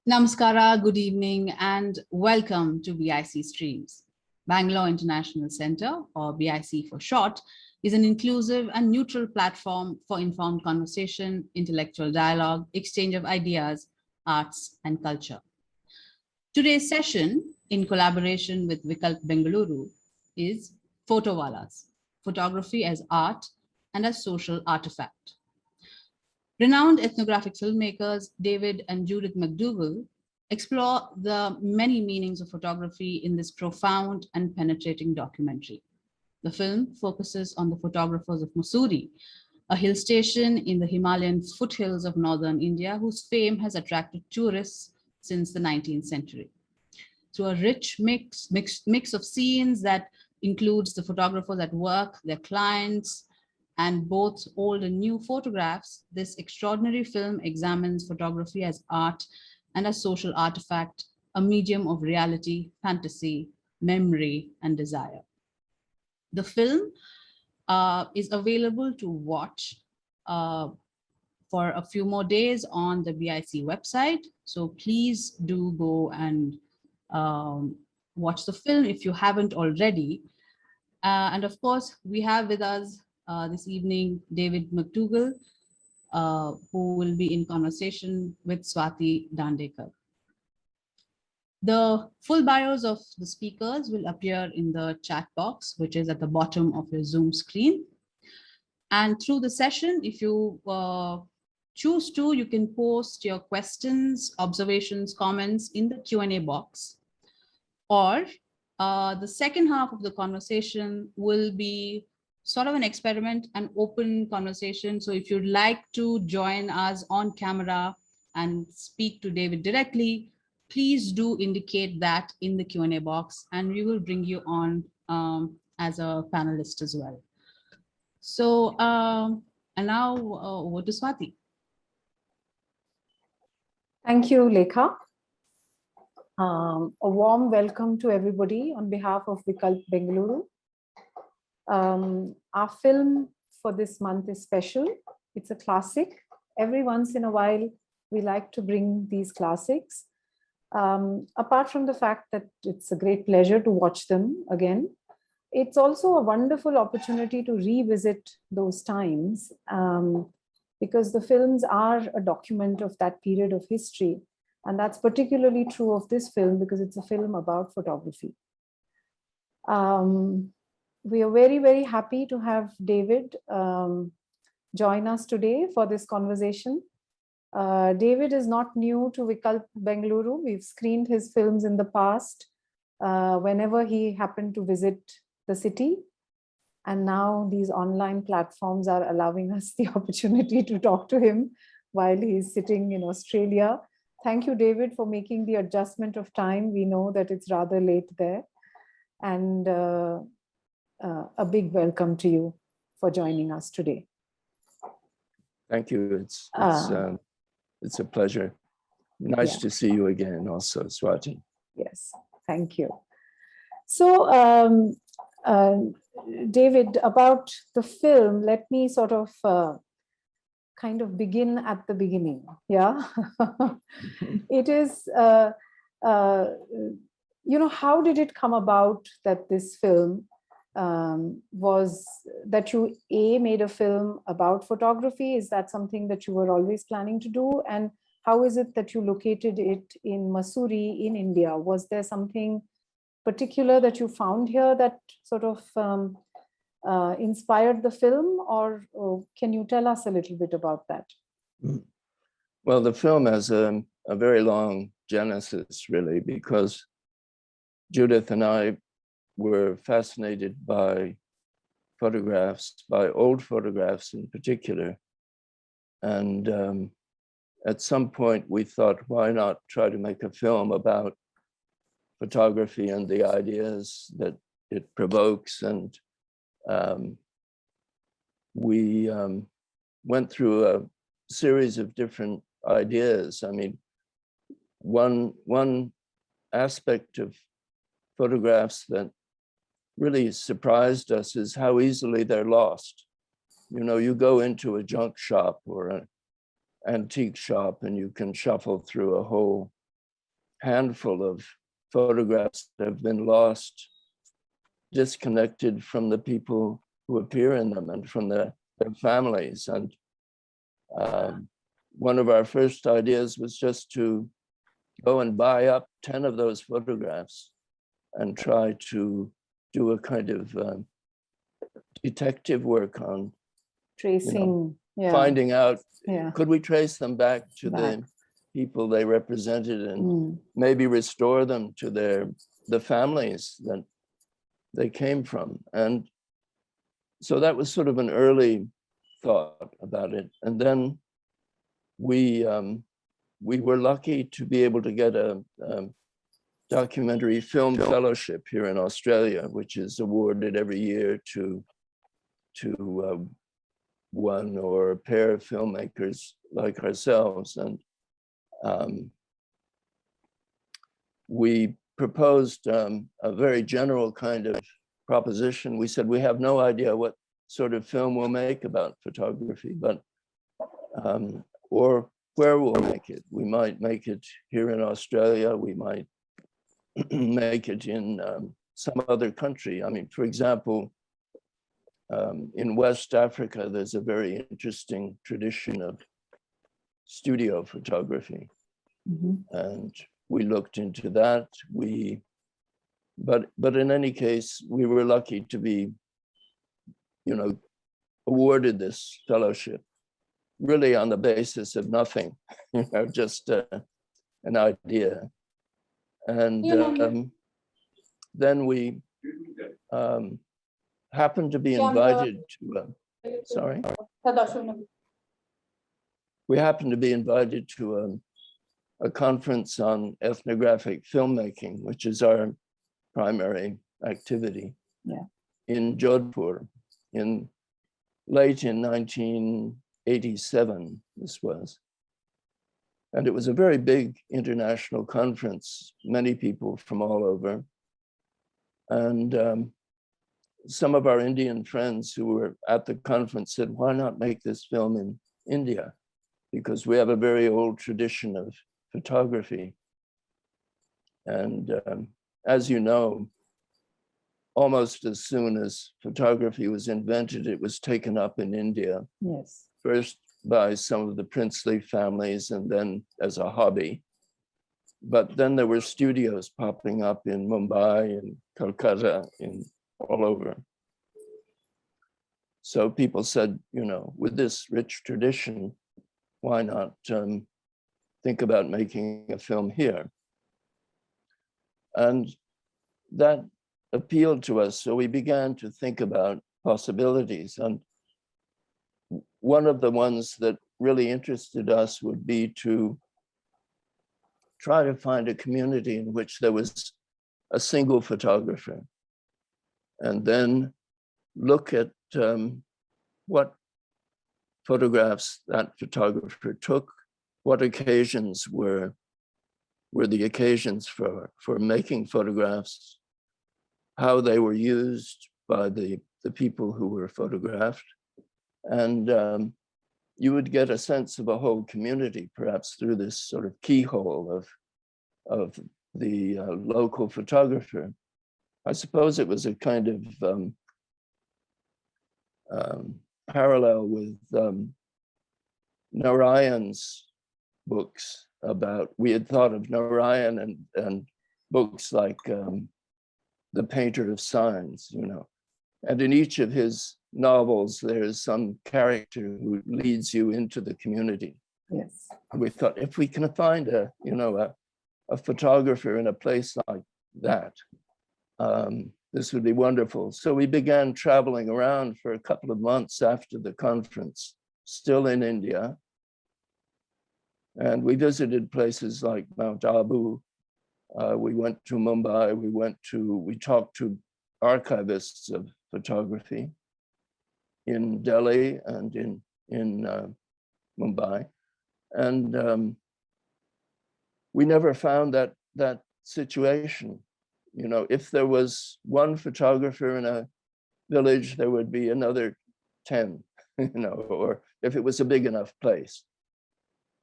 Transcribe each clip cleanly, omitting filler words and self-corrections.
Namaskara, good evening, and welcome to BIC Streams. Bangalore International Center, or BIC for short, is an inclusive and neutral platform for informed conversation, intellectual dialogue, exchange of ideas, arts, and culture. Today's session, in collaboration with Vikalp Bengaluru, is Photo Wallahs, Photography as Art and as Social Artefact. Renowned ethnographic filmmakers David and Judith MacDougall explore the many meanings of photography in this profound and penetrating documentary. The film focuses on the photographers of Mussoorie, a hill station in the Himalayan foothills of northern India, whose fame has attracted tourists since the 19th century. Through a rich mix of scenes that includes the photographers at work, their clients, and both old and new photographs, this extraordinary film examines photography as art and as social artifact, a medium of reality, fantasy, memory, and desire. The film is available to watch for a few more days on the BIC website. So please do go and watch the film if you haven't already. And of course, we have with us this evening David MacDougall, who will be in conversation with Swati Dandekar. The full bios of the speakers will appear in the chat box, which is at the bottom of your Zoom screen. And through the session, if you choose to, you can post your questions, observations, comments in the Q&A box. Or the second half of the conversation will be sort of an experiment, an open conversation. So if you'd like to join us on camera and speak to David directly, please do indicate that in the Q&A box, and we will bring you on as a panelist as well. So, and now over to Swati. Thank you, Lekha. A warm welcome to everybody on behalf of Vikalp Bengaluru. Our film for this month is special. It's a classic. Every once in a while, we like to bring these classics. Apart from the fact that it's a great pleasure to watch them again, it's also a wonderful opportunity to revisit those times because the films are a document of that period of history. And that's particularly true of this film because it's a film about photography. We are very, very happy to have David join us today for this conversation. David is not new to Vikalp Bengaluru. We've screened his films in the past whenever he happened to visit the city. And now these online platforms are allowing us the opportunity to talk to him while he's sitting in Australia. Thank you, David, for making the adjustment of time. We know that it's rather late there. And a big welcome to you for joining us today. Thank you. It's a pleasure. Nice to see you again also, Swati. Yes, thank you. So, David, about the film, let me sort of kind of begin at the beginning. Yeah, it is, how did it come about that this film was that you made a film about photography? Is that something that you were always planning to do? And how is it that you located it in Mussoorie in India? Was there something particular that you found here that sort of inspired the film, or can you tell us a little bit about that? Well, the film has a very long genesis, really, because Judith and I were fascinated by photographs, by old photographs in particular. And at some point we thought, why not try to make a film about photography and the ideas that it provokes? And we went through a series of different ideas. I mean, one aspect of photographs that really surprised us is how easily they're lost. You go into a junk shop or an antique shop and you can shuffle through a whole handful of photographs that have been lost, disconnected from the people who appear in them and from their families. And one of our first ideas was just to go and buy up 10 of those photographs and try to do a kind of detective work on Tracing, finding out, yeah. could we trace them back to the people they represented and maybe restore them to the families that they came from. And so that was sort of an early thought about it. And then we were lucky to be able to get a documentary film fellowship here in Australia, which is awarded every year to one or a pair of filmmakers like ourselves. And we proposed a very general kind of proposition. We said, we have no idea what sort of film we'll make about photography, but or where we'll make it. We might make it here in Australia. We might make it in some other country. I mean, for example, in West Africa, there's a very interesting tradition of studio photography. And we looked into that. But in any case, we were lucky to be, awarded this fellowship, really on the basis of nothing, just an idea. And then we happened to be invited to, we happened to be invited to a conference on ethnographic filmmaking, which is our primary activity, in Jodhpur late in 1987, this was. And it was a very big international conference, many people from all over. And some of our Indian friends who were at the conference said, why not make this film in India? Because we have a very old tradition of photography. And as you know, almost as soon as photography was invented, it was taken up in India. Yes. First by some of the princely families and then as a hobby. But then there were studios popping up in Mumbai and Calcutta, all over. So people said, with this rich tradition, why not think about making a film here? And that appealed to us. So we began to think about possibilities. And one of the ones that really interested us would be to try to find a community in which there was a single photographer, and then look at what photographs that photographer took, what occasions were the occasions for making photographs, how they were used by the people who were photographed. And you would get a sense of a whole community, perhaps through this sort of keyhole of the local photographer. I suppose it was a kind of parallel with Narayan's books about, we had thought of Narayan and books like The Painter of Signs, and in each of his novels, there's some character who leads you into the community. Yes. And we thought, if we can find a photographer in a place like that, this would be wonderful. So we began traveling around for a couple of months after the conference, still in India. And we visited places like Mount Abu. We went to Mumbai. We talked to archivists of photography in Delhi and in Mumbai. And we never found that situation. If there was one photographer in a village, there would be another 10, or if it was a big enough place.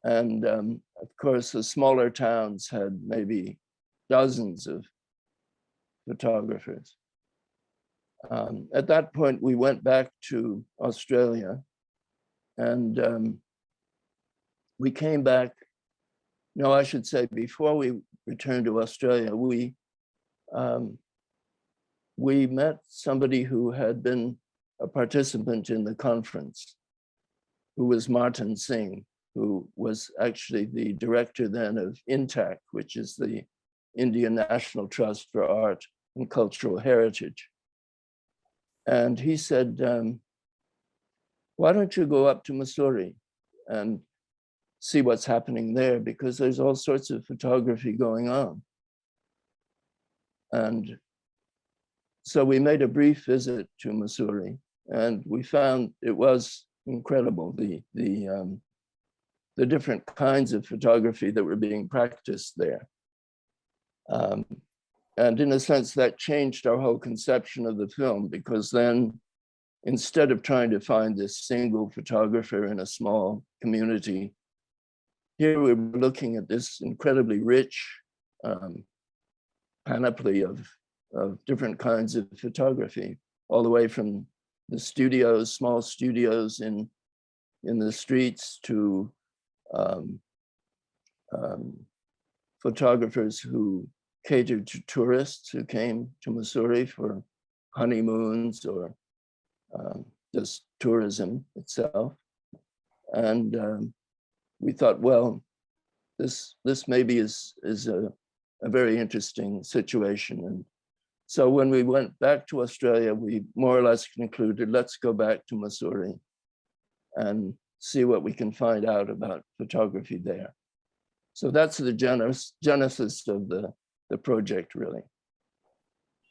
And of course, the smaller towns had maybe dozens of photographers. At that point, we went back to Australia, and we came back. No, I should say, before we returned to Australia, we met somebody who had been a participant in the conference, who was Martin Singh, who was actually the director then of INTAC, which is the Indian National Trust for Art and Cultural Heritage. And he said, why don't you go up to Mussoorie and see what's happening there, because there's all sorts of photography going on. And so we made a brief visit to Mussoorie, and we found it was incredible, the different kinds of photography that were being practiced there. And in a sense, that changed our whole conception of the film, because then instead of trying to find this single photographer in a small community, here we were looking at this incredibly rich panoply of different kinds of photography, all the way from the studios, small studios in the streets, to photographers who catered to tourists who came to Mussoorie for honeymoons or just tourism itself. And we thought, well, this maybe is a very interesting situation. And so when we went back to Australia, we more or less concluded, let's go back to Mussoorie and see what we can find out about photography there. So that's the genesis of the project, really.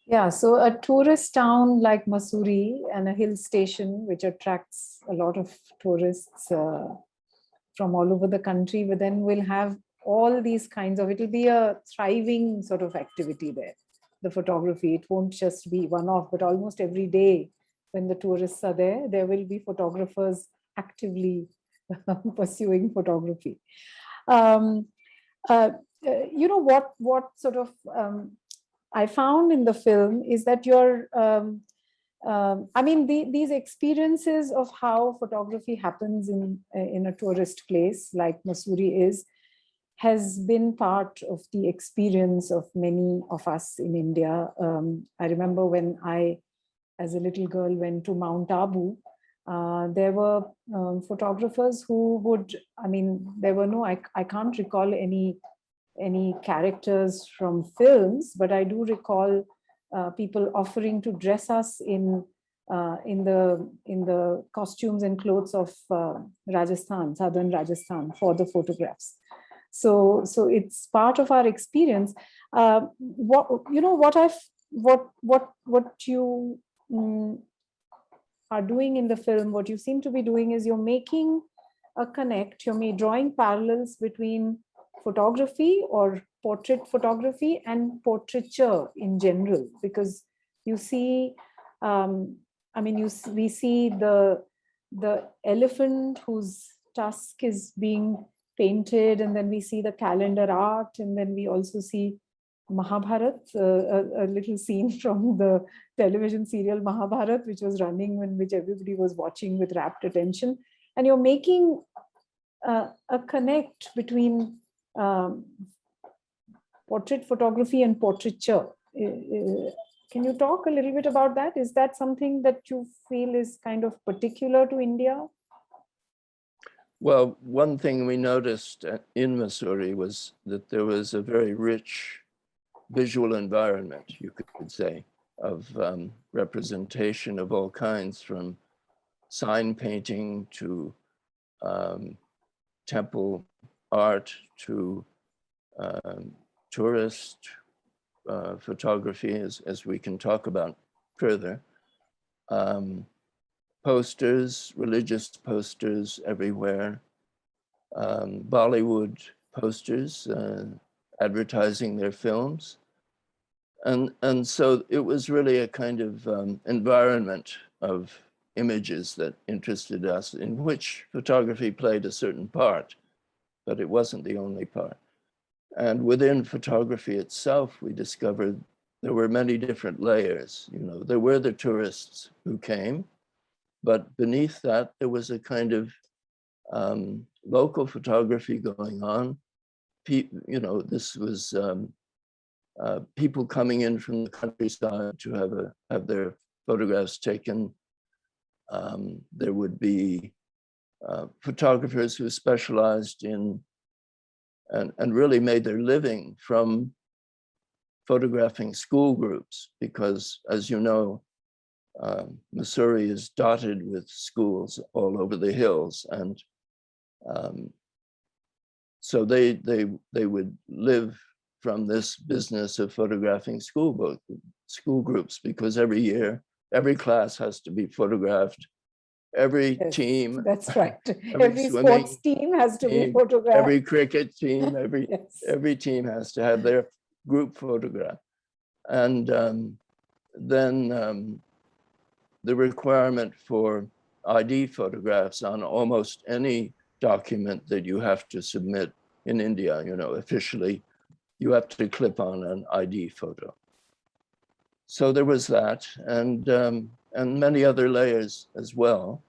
Yeah, so a tourist town like Mussoorie and a hill station, which attracts a lot of tourists from all over the country, but then we'll have all these kinds of, it'll be a thriving sort of activity there, the photography. It won't just be one-off, but almost every day when the tourists are there, there will be photographers actively pursuing photography. You know, what sort of I found in the film is that you're, I mean, these experiences of how photography happens in a tourist place like Mussoorie has been part of the experience of many of us in India. I remember when I, as a little girl, went to Mount Abu, there were photographers who would, I mean, there were no, I can't recall any characters from films, but I do recall people offering to dress us in the costumes and clothes of Rajasthan, southern Rajasthan, for the photographs. So it's part of our experience. What you are doing in the film, what you seem to be doing is you're making a connect, you're drawing parallels between photography or portrait photography and portraiture in general, because you see, I mean, we see the elephant whose tusk is being painted, and then we see the calendar art, and then we also see Mahabharat, a little scene from the television serial Mahabharat, which was running, which everybody was watching with rapt attention. And you're making a connect between portrait photography and portraiture. Can you talk a little bit about that? Is that something that you feel is kind of particular to India? Well, one thing we noticed in Mussoorie was that there was a very rich visual environment, you could say, of representation of all kinds, from sign painting to temple art to tourist photography, as we can talk about further. Posters, religious posters everywhere, Bollywood posters advertising their films. And so it was really a kind of environment of images that interested us, in which photography played a certain part. but it wasn't the only part. And within photography itself, we discovered there were many different layers. You know, there were the tourists who came, but beneath that, there was a kind of local photography going on. You know, this was people coming in from the countryside to have their photographs taken. There would be photographers who specialized in and really made their living from photographing school groups, because as you know, Mussoorie is dotted with schools all over the hills, and so they would live from this business of photographing school groups, because every year, every class has to be photographed. Every team. That's right. Every sports team has to be photographed. Every cricket team, Yes. every team has to have their group photograph. And then the requirement for ID photographs on almost any document that you have to submit in India, you know, officially, you have to clip on an ID photo. So there was that, and many other layers as well.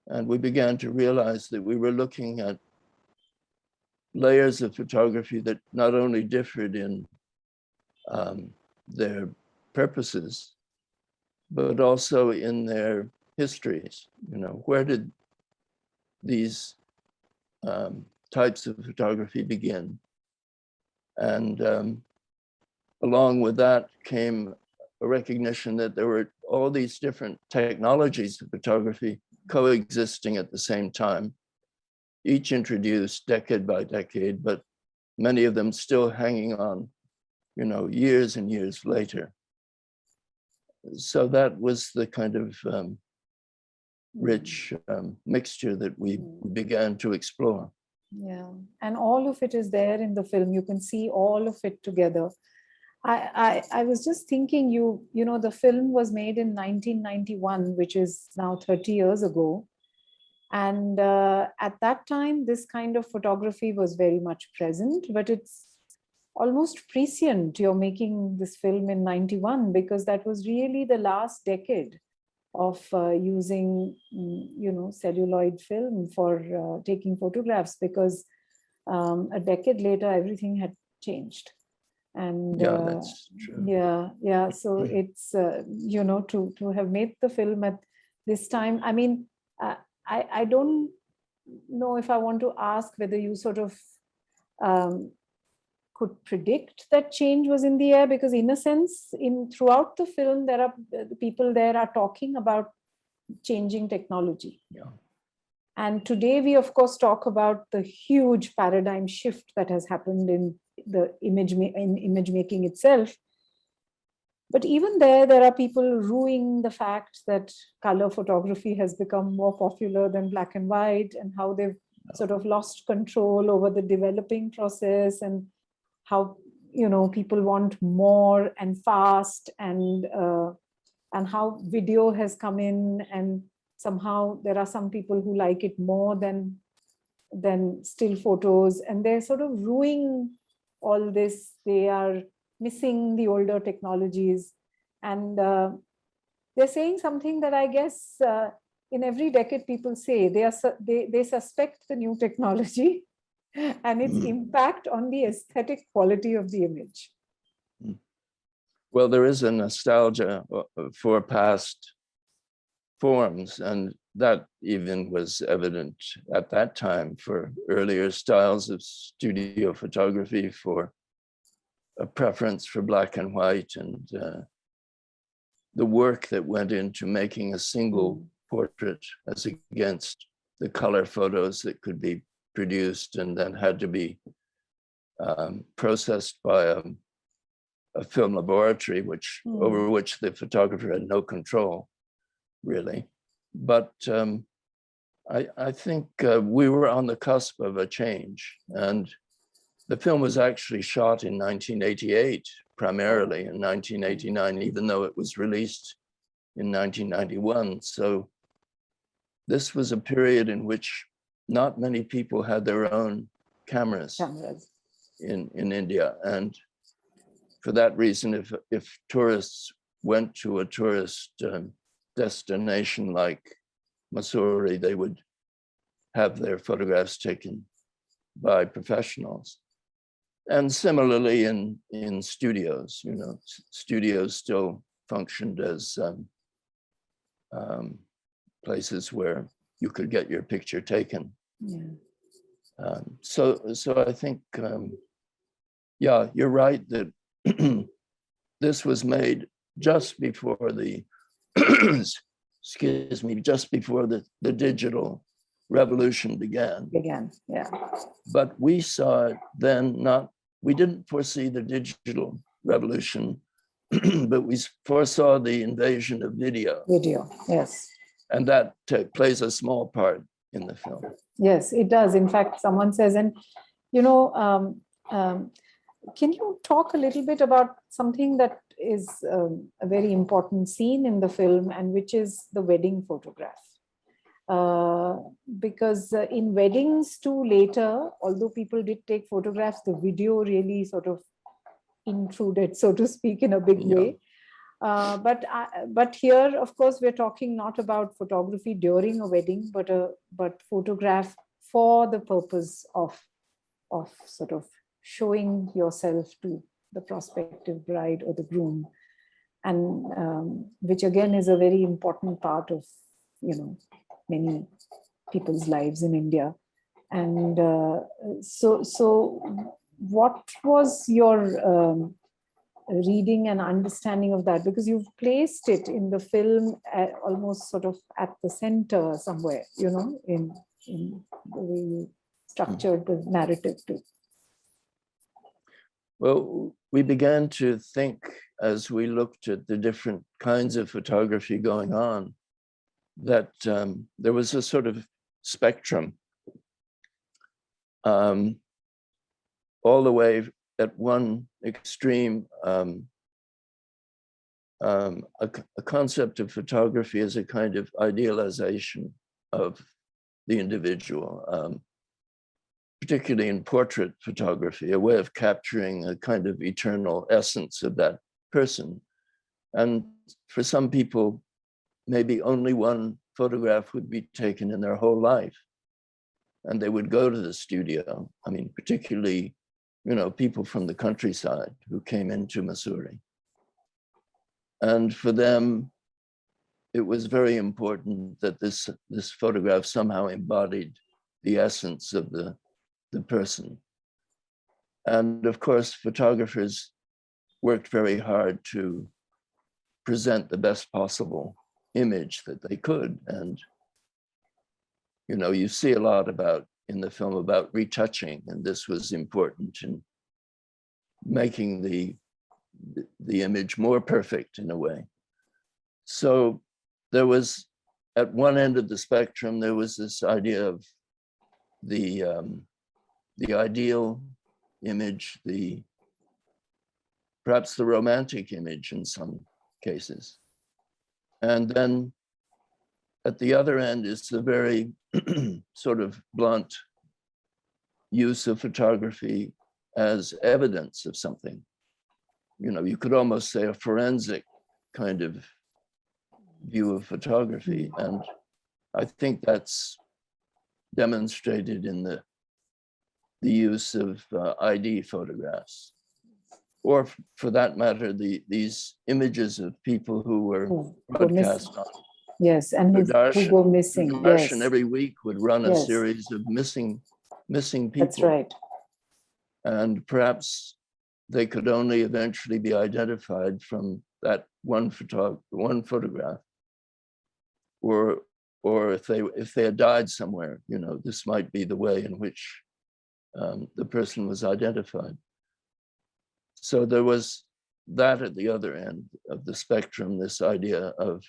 And we began to realize that we were looking at layers of photography that not only differed in their purposes, but also in their histories. You know, where did these types of photography begin? And along with that came a recognition that there were all these different technologies of photography coexisting at the same time, each introduced decade by decade, but many of them still hanging on, you know, years and years later. So that was the kind of rich mixture that we began to explore. Yeah, and all of it is there in the film. You can see all of it together. I was just thinking, you know, the film was made in 1991, which is now 30 years ago. And at that time, this kind of photography was very much present, but it's almost prescient. You're making this film in 91, because that was really the last decade of using, you know, celluloid film for taking photographs, because a decade later, everything had changed. And yeah, that's true. Yeah. So it's, you know, to have made the film at this time, I mean, I don't know if I want to ask whether you sort of could predict that change was in the air, because in a sense, throughout the film, there are people there are talking about changing technology. Yeah. And today we, of course, talk about the huge paradigm shift that has happened in the image making itself. But even there are people ruining the fact that color photography has become more popular than black and white, and how they've sort of lost control over the developing process, and how, you know, people want more and fast, and how video has come in, and somehow there are some people who like it more than still photos, and they're sort of ruining all this. They are missing the older technologies, and they're saying something that I guess in every decade people say. They suspect the new technology and its impact on the aesthetic quality of the image. Well, there is a nostalgia for past forms, and that even was evident at that time for earlier styles of studio photography, for a preference for black and white, and the work that went into making a single portrait as against the color photos that could be produced and then had to be processed by a film laboratory, over which the photographer had no control, really. But I think we were on the cusp of a change, and the film was actually shot in 1988, primarily in 1989, even though it was released in 1991. So this was a period in which not many people had their own cameras Cameras. in India. And for that reason, if tourists went to a tourist destination like Mussoorie, they would have their photographs taken by professionals. And similarly in studios, you know, studios still functioned as places where you could get your picture taken. Yeah. So I think, yeah, you're right that this was made just before the, excuse me, just before the digital revolution began. Yeah. But we saw it then we didn't foresee the digital revolution, but we foresaw the invasion of video. Video, yes. And that plays a small part in the film. Yes, it does. In fact, someone says, and you know, can you talk a little bit about something that is a very important scene in the film, and which is the wedding photograph? Because in weddings too later, although people did take photographs, the video really sort of intruded, so to speak, in a big way. But here, of course, we're talking not about photography during a wedding, but photograph for the purpose of sort of showing yourself to the prospective bride or the groom, and which again is a very important part of, you know, many people's lives in India. And so what was your reading and understanding of that? Because you've placed it in the film almost sort of at the center somewhere, you know, in the way you structured the narrative too. Well, we began to think as we looked at the different kinds of photography going on, that there was a sort of spectrum all the way at one extreme, a concept of photography as a kind of idealization of the individual, particularly in portrait photography, a way of capturing a kind of eternal essence of that person. And for some people, maybe only one photograph would be taken in their whole life. And they would go to the studio. I mean, particularly, you know, people from the countryside who came into Mussoorie. And for them, it was very important that this photograph somehow embodied the essence of the person. And of course, photographers worked very hard to present the best possible image that they could. And, you know, you see a lot in the film about retouching, and this was important in making the image more perfect in a way. So there was, at one end of the spectrum, there was this idea of the ideal image, perhaps the romantic image in some cases. And then at the other end is the very sort of blunt use of photography as evidence of something. You know, you could almost say a forensic kind of view of photography. And I think that's demonstrated in the use of ID photographs, or for that matter, these images of people who were broadcast on. Yes, and who go missing. Darshan every week would run a series of missing people. That's right. And perhaps they could only eventually be identified from that one photograph, or if they had died somewhere, you know, this might be the way in which the person was identified. So there was that at the other end of the spectrum, this idea of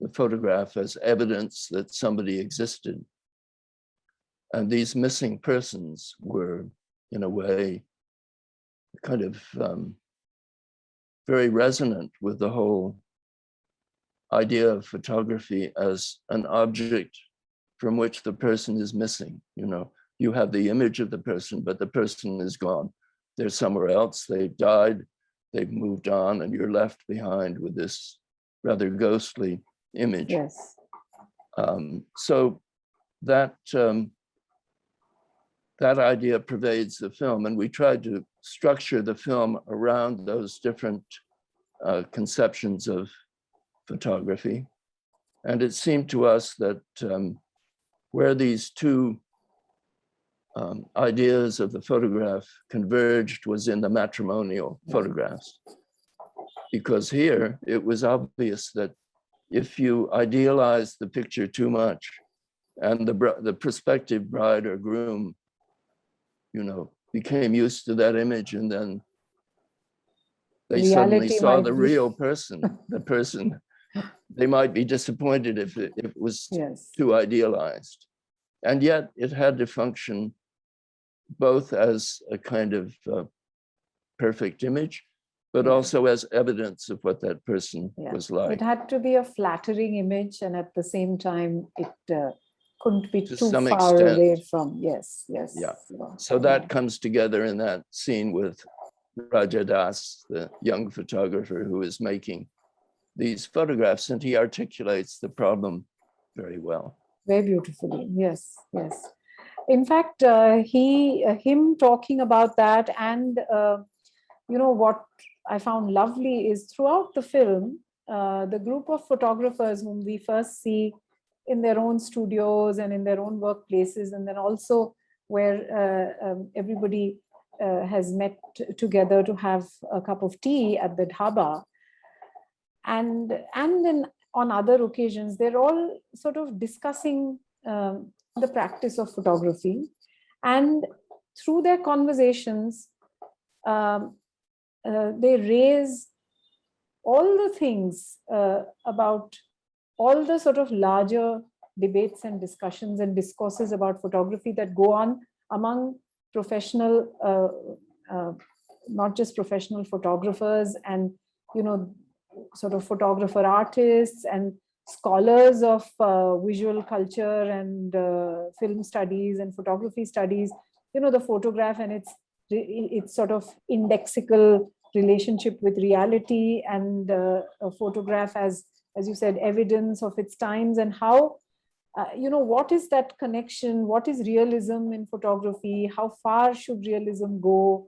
the photograph as evidence that somebody existed. And these missing persons were, in a way, kind of very resonant with the whole idea of photography as an object from which the person is missing. You know, you have the image of the person, but the person is gone. They're somewhere else, they've died, they've moved on, and you're left behind with this rather ghostly image. Yes. So that that idea pervades the film, and we tried to structure the film around those different conceptions of photography. And it seemed to us that where these two ideas of the photograph converged was in the matrimonial photographs. Because here it was obvious that if you idealize the picture too much and the prospective bride or groom, you know, became used to that image, and then they suddenly saw the real person, the person, they might be disappointed if it was too idealized. And yet it had to function both as a kind of perfect image, but also as evidence of what that person was like. It had to be a flattering image, and at the same time, it couldn't be too far away from, yes. Yeah. So that comes together in that scene with Raja Das, the young photographer who is making these photographs, and he articulates the problem very well. Very beautifully, yes. In fact, him talking about that, and you know, what I found lovely is throughout the film, the group of photographers whom we first see in their own studios and in their own workplaces, and then also where everybody has met together to have a cup of tea at the dhaba, and then on other occasions, they're all sort of discussing the practice of photography, and through their conversations, they raise all the things about all the sort of larger debates and discussions and discourses about photography that go on among professional, not just professional photographers, and, you know, sort of photographer artists and scholars of visual culture and film studies and photography studies. You know, the photograph and its sort of indexical relationship with reality, and a photograph as you said, evidence of its times, and how, you know, what is that connection? What is realism in photography? How far should realism go?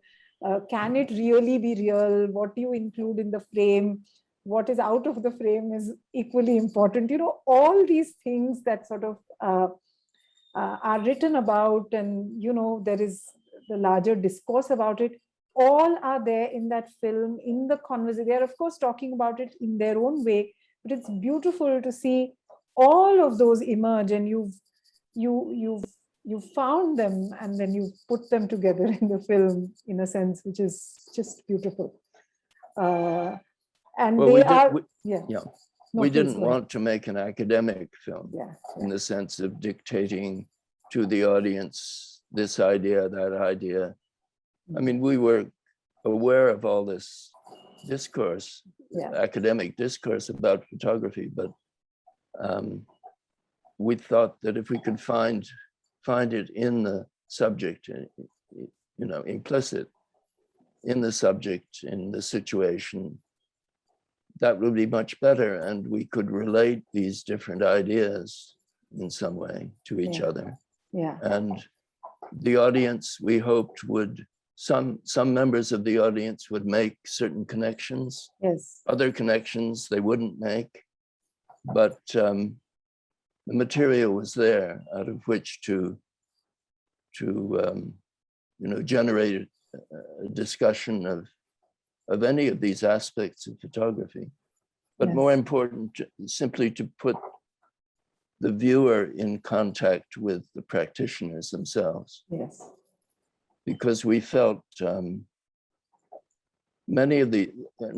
Can it really be real? What do you include in the frame? What is out of the frame is equally important. You know, all these things that sort of are written about, and, you know, there is the larger discourse about it, all are there in that film, in the conversation. They are, of course, talking about it in their own way, but it's beautiful to see all of those emerge, and you've found them, and then you put them together in the film in a sense, which is just beautiful. And well, we didn't want to make an academic film in the sense of dictating to the audience this idea, that idea. I mean, we were aware of all this discourse, academic discourse about photography, but we thought that if we could find it in the subject, you know, implicit in the subject, in the situation, that would be much better, and we could relate these different ideas in some way to each other. And the audience, we hoped, would, some members of the audience would make certain connections. Other connections they wouldn't make, but the material was there out of which to you know, generate a discussion of any of these aspects of photography. But more important, simply to put the viewer in contact with the practitioners themselves. Because we felt in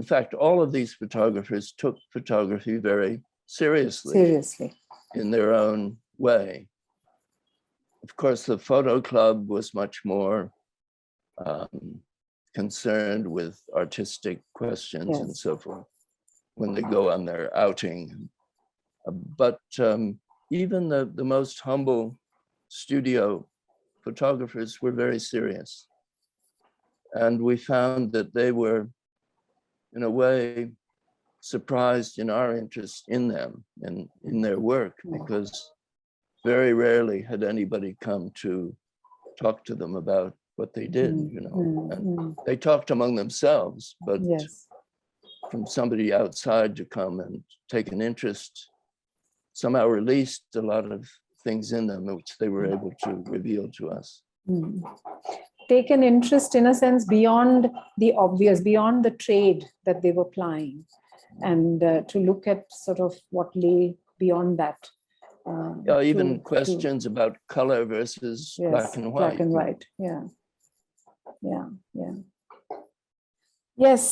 fact, all of these photographers took photography very seriously in their own way. Of course, the photo club was much more concerned with artistic questions and so forth when they go on their outing. But even the most humble studio photographers were very serious. And we found that they were, in a way, surprised in our interest in them and in their work, because very rarely had anybody come to talk to them about what they did, you know. And they talked among themselves, but Yes. from somebody outside to come and take an interest somehow released a lot of things in them which they were able to reveal to us. Take an interest, in a sense, beyond the obvious, beyond the trade that they were plying, and to look at sort of what lay beyond that. Yeah, even questions about color versus black and white. Black and white, yeah. Yeah, yeah. Yes.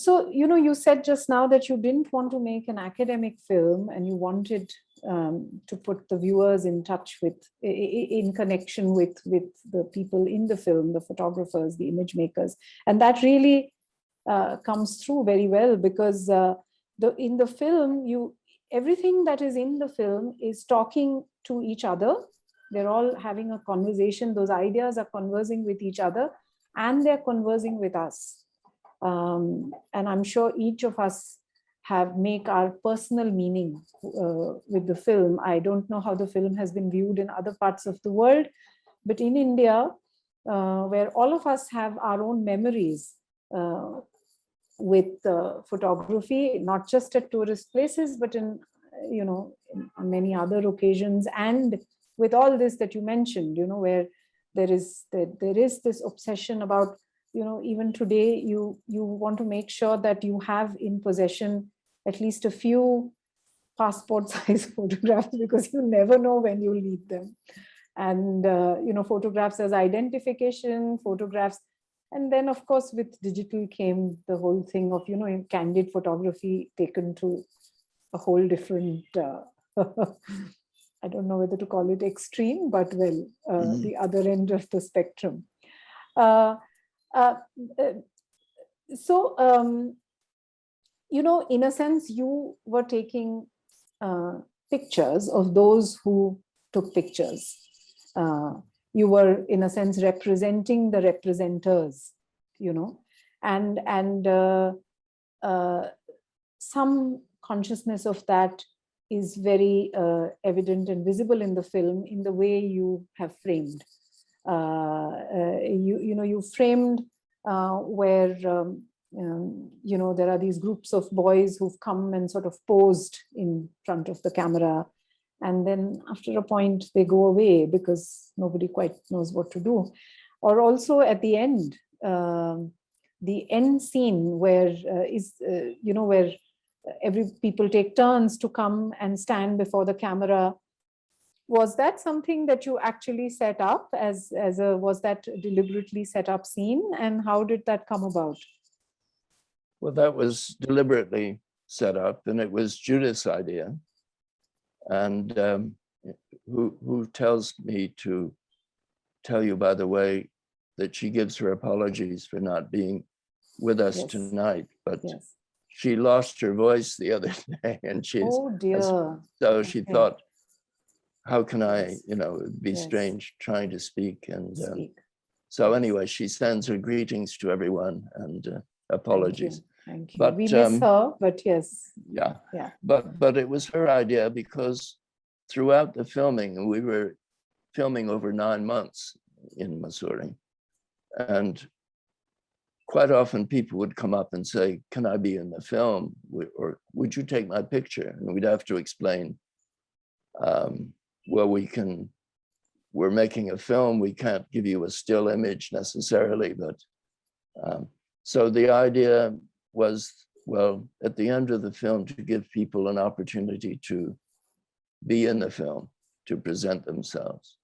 So, you know, you said just now that you didn't want to make an academic film, and you wanted to put the viewers in touch with, in connection with the people in the film, the photographers, the image makers. And that really comes through very well, because in the film, everything that is in the film is talking to each other. They're all having a conversation. Those ideas are conversing with each other, and they're conversing with us. And I'm sure each of us make our personal meaning with the film. I don't know how the film has been viewed in other parts of the world, but in India, where all of us have our own memories with photography, not just at tourist places, but in, you know, on many other occasions, and with all this that you mentioned, you know, where there is this obsession about, you know, even today, you want to make sure that you have in possession at least a few passport size photographs, because you never know when you'll need them. And, you know, photographs as identification, photographs. And then, of course, with digital came the whole thing of, you know, candid photography taken to a whole different, I don't know whether to call it extreme, but well, the other end of the spectrum. You know, in a sense, you were taking pictures of those who took pictures. You were, in a sense, representing the representers, you know, and some consciousness of that is very evident and visible in the film, in the way you have framed. You framed where you know, there are these groups of boys who've come and sort of posed in front of the camera, and then after a point they go away because nobody quite knows what to do. Or also at the end scene where you know, where people take turns to come and stand before the camera. Was that something that you actually set up was that deliberately set up scene, and how did that come about? Well, that was deliberately set up, and it was Judith's idea, and who tells me to tell you, by the way, that she gives her apologies for not being with us tonight, but she lost her voice the other day, and she's, oh dear. So she thought, how can I, you know, it'd be strange trying to speak. And so anyway, she sends her greetings to everyone and apologies. Thank you. But we miss her, but yes. Yeah. But it was her idea, because throughout the filming, we were filming over 9 months in Mussoorie, and quite often people would come up and say, can I be in the film? Or would you take my picture? And we'd have to explain, well, we're making a film, we can't give you a still image necessarily, but so the idea was, well, at the end of the film, to give people an opportunity to be in the film, to present themselves.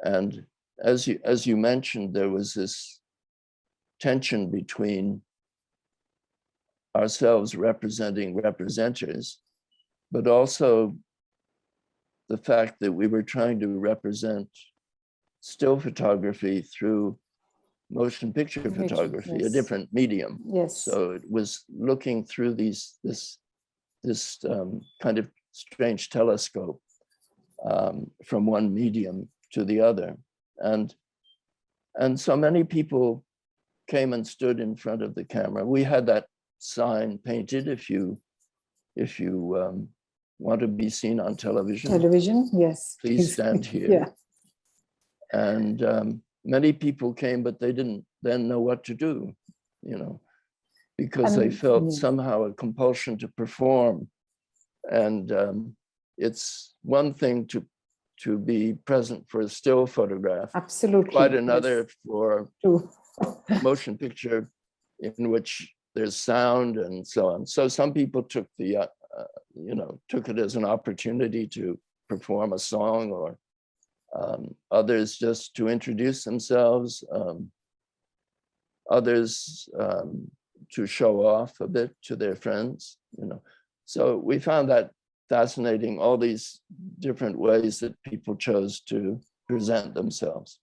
And as you mentioned, there was this tension between ourselves representing representers, but also the fact that we were trying to represent still photography through motion picture photography, a different medium. So it was looking through this kind of strange telescope from one medium to the other. And so many people came and stood in front of the camera. We had that sign painted, if you want to be seen on television. Television, yes. Please stand here. Yeah. And many people came, but they didn't then know what to do, because they felt somehow a compulsion to perform. And it's one thing to be present for a still photograph. Absolutely. Quite another yes. for motion picture, in which there's sound and so on. So some people took took it as an opportunity to perform a song, or others just to introduce themselves, others to show off a bit to their friends, So we found that fascinating, all these different ways that people chose to present themselves.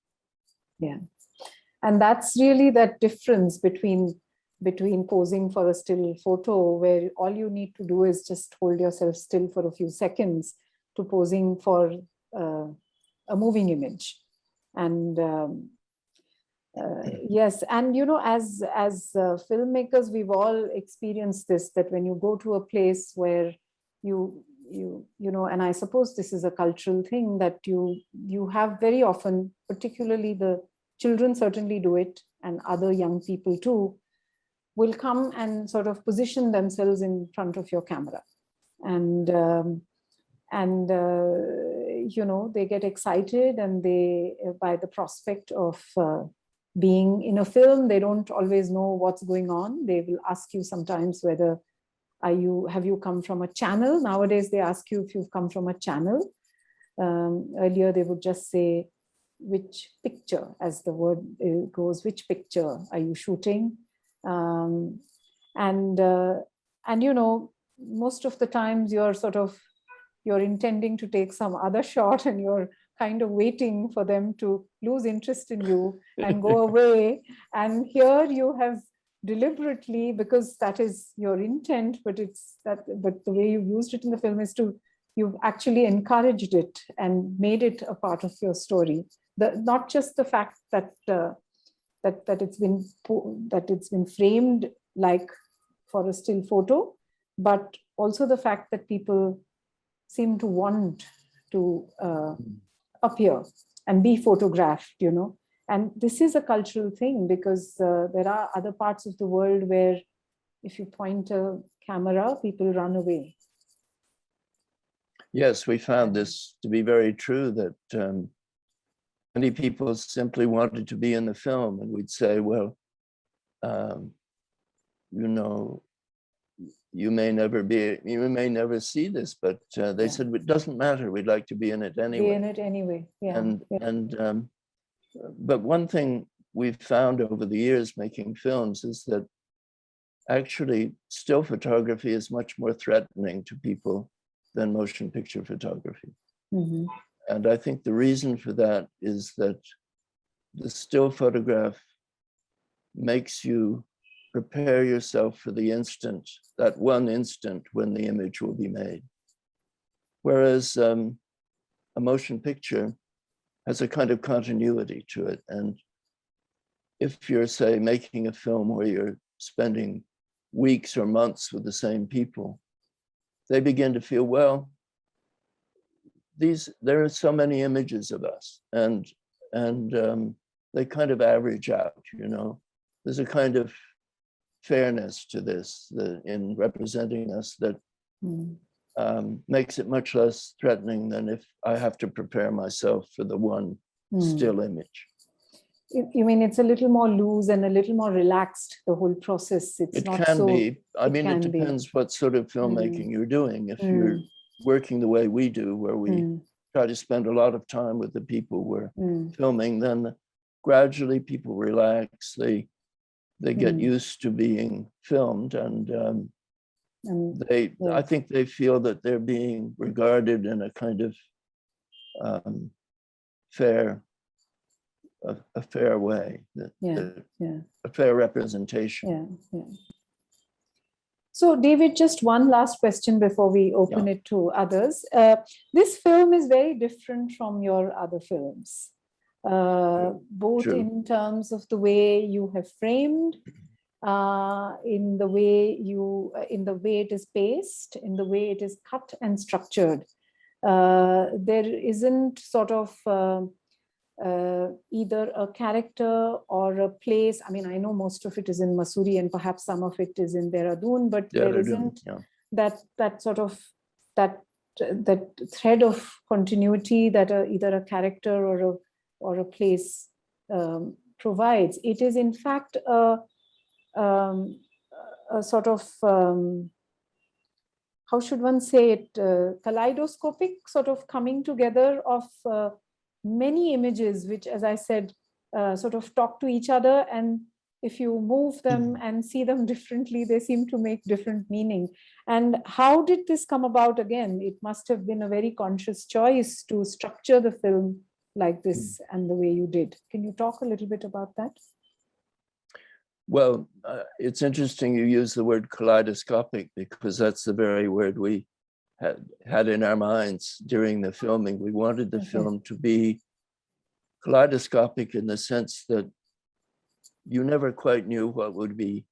Yeah. And that's really that difference between posing for a still photo, where all you need to do is just hold yourself still for a few seconds, to posing for a moving image. And yes, and as filmmakers, we've all experienced this, that when you go to a place where you and I suppose this is a cultural thing, that you have very often, particularly the children certainly do it, and other young people too, will come and sort of position themselves in front of your camera. And they get excited, and they, by the prospect of being in a film, they don't always know what's going on. They will ask you sometimes whether have you come from a channel? Nowadays, they ask you if you've come from a channel. Earlier, they would just say, which picture, as the word goes, which picture are you shooting? Most of the times you're intending to take some other shot, and you're kind of waiting for them to lose interest in you and go away. And here you have deliberately, because that is your intent, but the way you've used it in the film is you've actually encouraged it and made it a part of your story. Not just the fact that it's been framed like for a still photo, but also the fact that people seem to want to appear and be photographed, And this is a cultural thing, because there are other parts of the world where if you point a camera, people run away. Yes, we found this to be very true, that many people simply wanted to be in the film, and we'd say, well, you may never see this, but they said, it doesn't matter, we'd like to be in it anyway. Be in it anyway, yeah. But one thing we've found over the years making films is that actually still photography is much more threatening to people than motion picture photography. Mm-hmm. And I think the reason for that is that the still photograph makes you prepare yourself for the instant, that one instant when the image will be made. Whereas a motion picture has a kind of continuity to it. And if you're, say, making a film where you're spending weeks or months with the same people, they begin to feel, well, there are so many images of us, and they kind of average out, There's a kind of fairness to this in representing us that makes it much less threatening than if I have to prepare myself for the one still image. You mean it's a little more loose and a little more relaxed, the whole process? It can be. I mean, it depends what sort of filmmaking you're doing. If you're working the way we do, where we try to spend a lot of time with the people we're filming, then gradually people relax. They get used to being filmed, and I think they feel that they're being regarded in a kind of fair way, a fair representation. Yeah. So, David, just one last question before we open it to others. This film is very different from your other films, both in terms of the way you have framed, in the way it is paced, in the way it is cut and structured. There isn't sort of either a character or a place. I mean, I know most of it is in Mussoorie and perhaps some of it is in Dehradun, but there isn't that sort of that thread of continuity that either a character or a place provides. It is in fact a sort of how should one say it, kaleidoscopic sort of coming together of many images, which, as I said, sort of talk to each other. And if you move them and see them differently, they seem to make different meaning. And how did this come about? Again, it must have been a very conscious choice to structure the film like this and the way you did. Can you talk a little bit about that? Well, it's interesting you use the word kaleidoscopic, because that's the very word we had in our minds during the filming. We wanted the film to be kaleidoscopic in the sense that you never quite knew what would be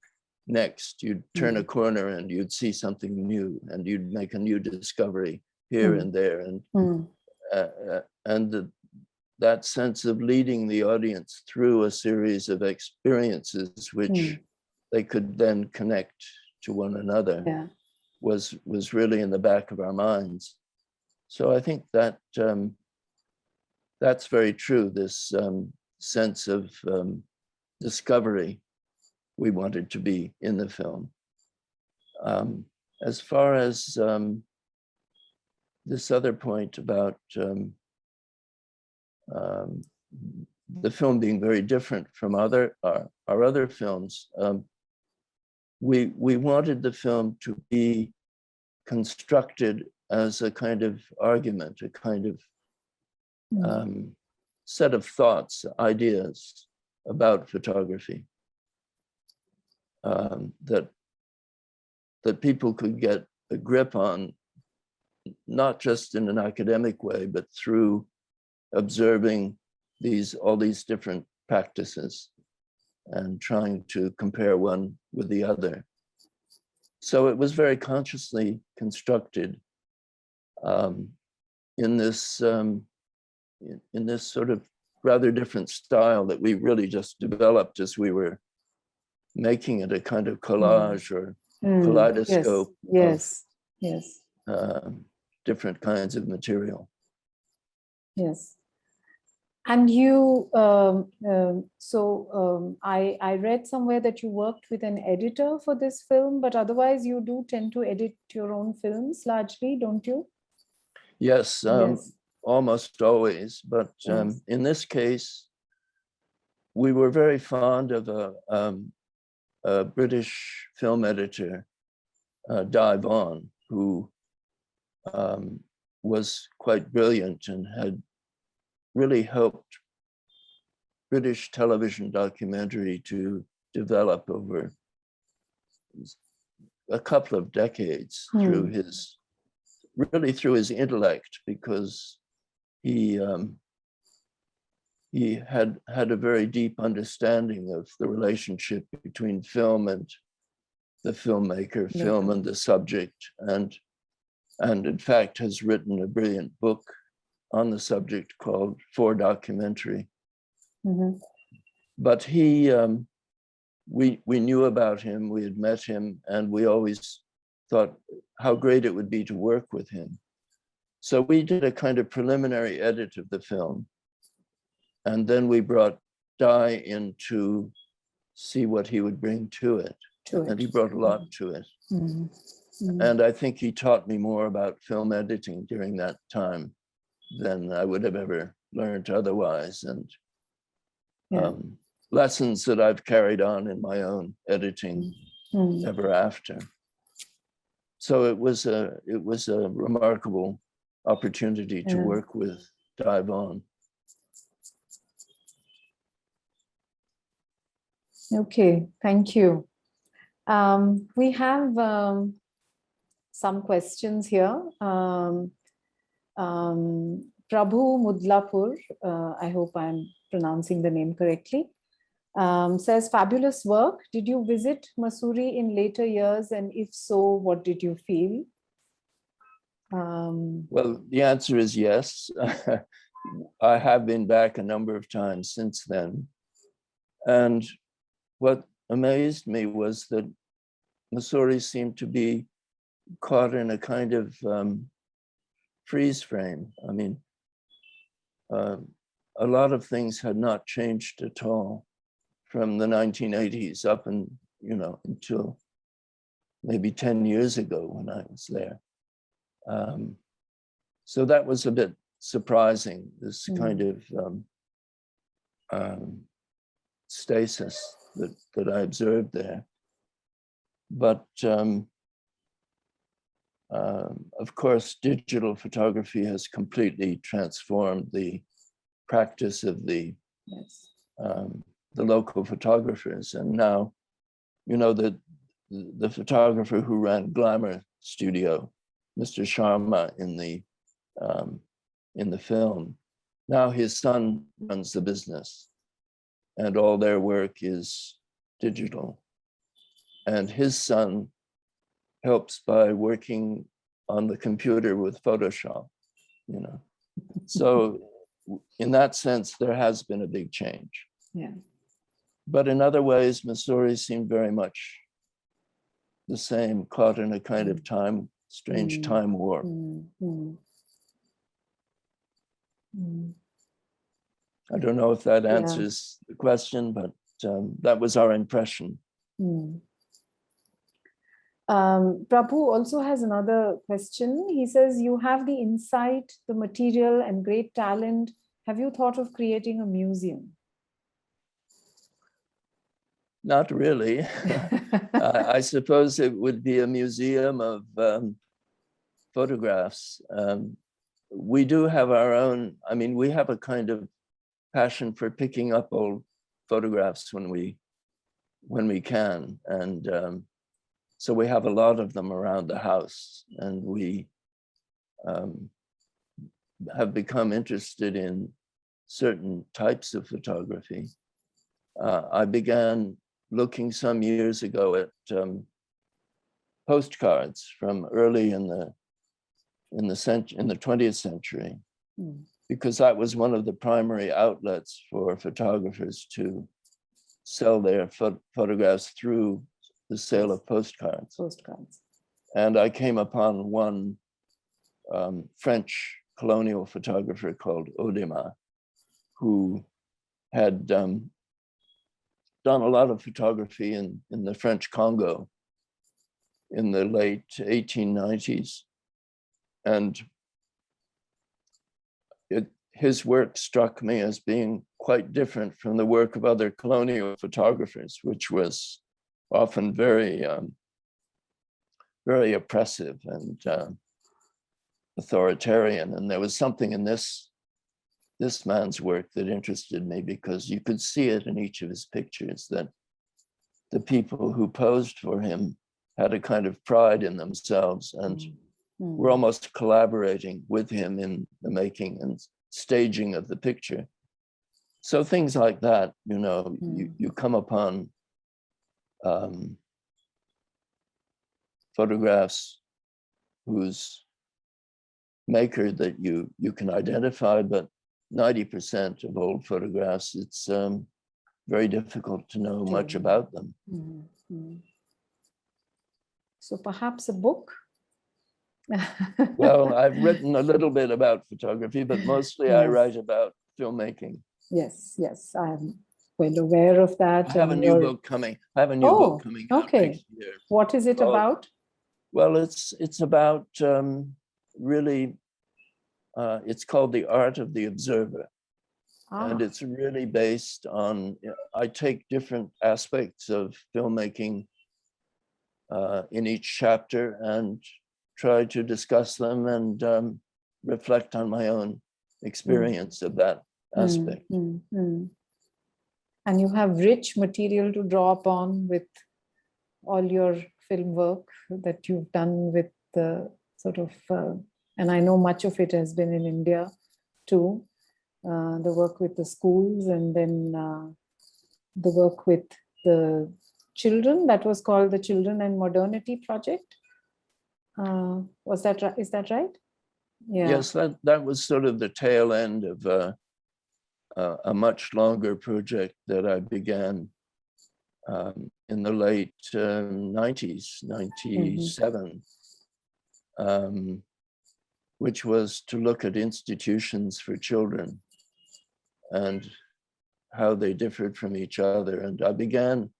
next. You'd turn a corner and you'd see something new, and you'd make a new discovery here and there. And that sense of leading the audience through a series of experiences which they could then connect to one another was really in the back of our minds. So I think that that's very true, this sense of discovery we wanted to be in the film. As far as this other point about the film being very different from our other films, we wanted the film to be constructed as a kind of argument, a kind of set of thoughts, ideas about photography, that people could get a grip on, not just in an academic way, but through observing all these different practices and trying to compare one with the other. So it was very consciously constructed in this sort of rather different style that we really just developed as we were making it, a kind of collage or kaleidoscope. Yes. Different kinds of material. Yes. And you, I read somewhere that you worked with an editor for this film, but otherwise you do tend to edit your own films largely, don't you? Yes, almost always. But in this case, we were very fond of a British film editor, Di Vaughan, who was quite brilliant and had really helped British television documentary to develop over a couple of decades through his intellect, because he had a very deep understanding of the relationship between film and the filmmaker, film and the subject, and in fact has written a brilliant book on the subject called For Documentary. But we knew about him, we had met him, and we always thought how great it would be to work with him. So we did a kind of preliminary edit of the film, and then we brought Di in to see what he would bring to it. And he brought a lot to it. And I think he taught me more about film editing during that time than I would have ever learned otherwise, and lessons that I've carried on in my own editing ever after. So it was a remarkable opportunity to work with Di Vaughan. Okay, thank you. We have some questions here. Prabhu Mudlapur, I hope I'm pronouncing the name correctly, says, fabulous work. Did you visit Mussoorie in later years? And if so, what did you feel? Well, the answer is yes. I have been back a number of times since then. And what amazed me was that Mussoorie seemed to be caught in a kind of freeze frame. I mean, a lot of things had not changed at all from the 1980s up and, until maybe 10 years ago when I was there. So that was a bit surprising, this kind of stasis that I observed there. But of course, digital photography has completely transformed the practice of the local photographers. And now, the photographer who ran Glamour Studio, Mr. Sharma in the film, now his son runs the business, and all their work is digital. And his son helps by working on the computer with Photoshop, So in that sense, there has been a big change. Yeah. But in other ways, Mussoorie seemed very much the same, caught in a kind of strange time warp. I don't know if that answers the question, but that was our impression. Prabhu also has another question. He says, you have the insight, the material, and great talent. Have you thought of creating a museum? Not really. I suppose it would be a museum of photographs. We do have our own, we have a kind of passion for picking up old photographs when we can. And so we have a lot of them around the house, and we have become interested in certain types of photography. I began looking some years ago at postcards from early in the 20th century, because that was one of the primary outlets for photographers to sell their photographs through the sale of postcards. And I came upon one French colonial photographer called Audemars, who had done a lot of photography in the French Congo in the late 1890s. And his work struck me as being quite different from the work of other colonial photographers, which was often very, very oppressive and authoritarian. And there was something in this man's work that interested me, because you could see it in each of his pictures that the people who posed for him had a kind of pride in themselves and were almost collaborating with him in the making and staging of the picture. So things like that, you come upon photographs whose maker that you can identify, but 90% of old photographs, it's very difficult to know much about them. So perhaps a book? Well, I've written a little bit about photography, but mostly I write about filmmaking. Yes, I'm well aware of that. I have a new book coming. Out next year. What is it about? Well, it's about really, it's called The Art of the Observer. And it's really based on, I take different aspects of filmmaking in each chapter and try to discuss them and reflect on my own experience of that aspect. And you have rich material to draw upon with all your film work that you've done with the sort of, and I know much of it has been in India too, the work with the schools, and then the work with the children, that was called the Children and Modernity Project. Was that right? Is that right? Yeah. Yes, that was sort of the tail end of a much longer project that I began in the late 90s, 97, which was to look at institutions for children and how they differed from each other. And I began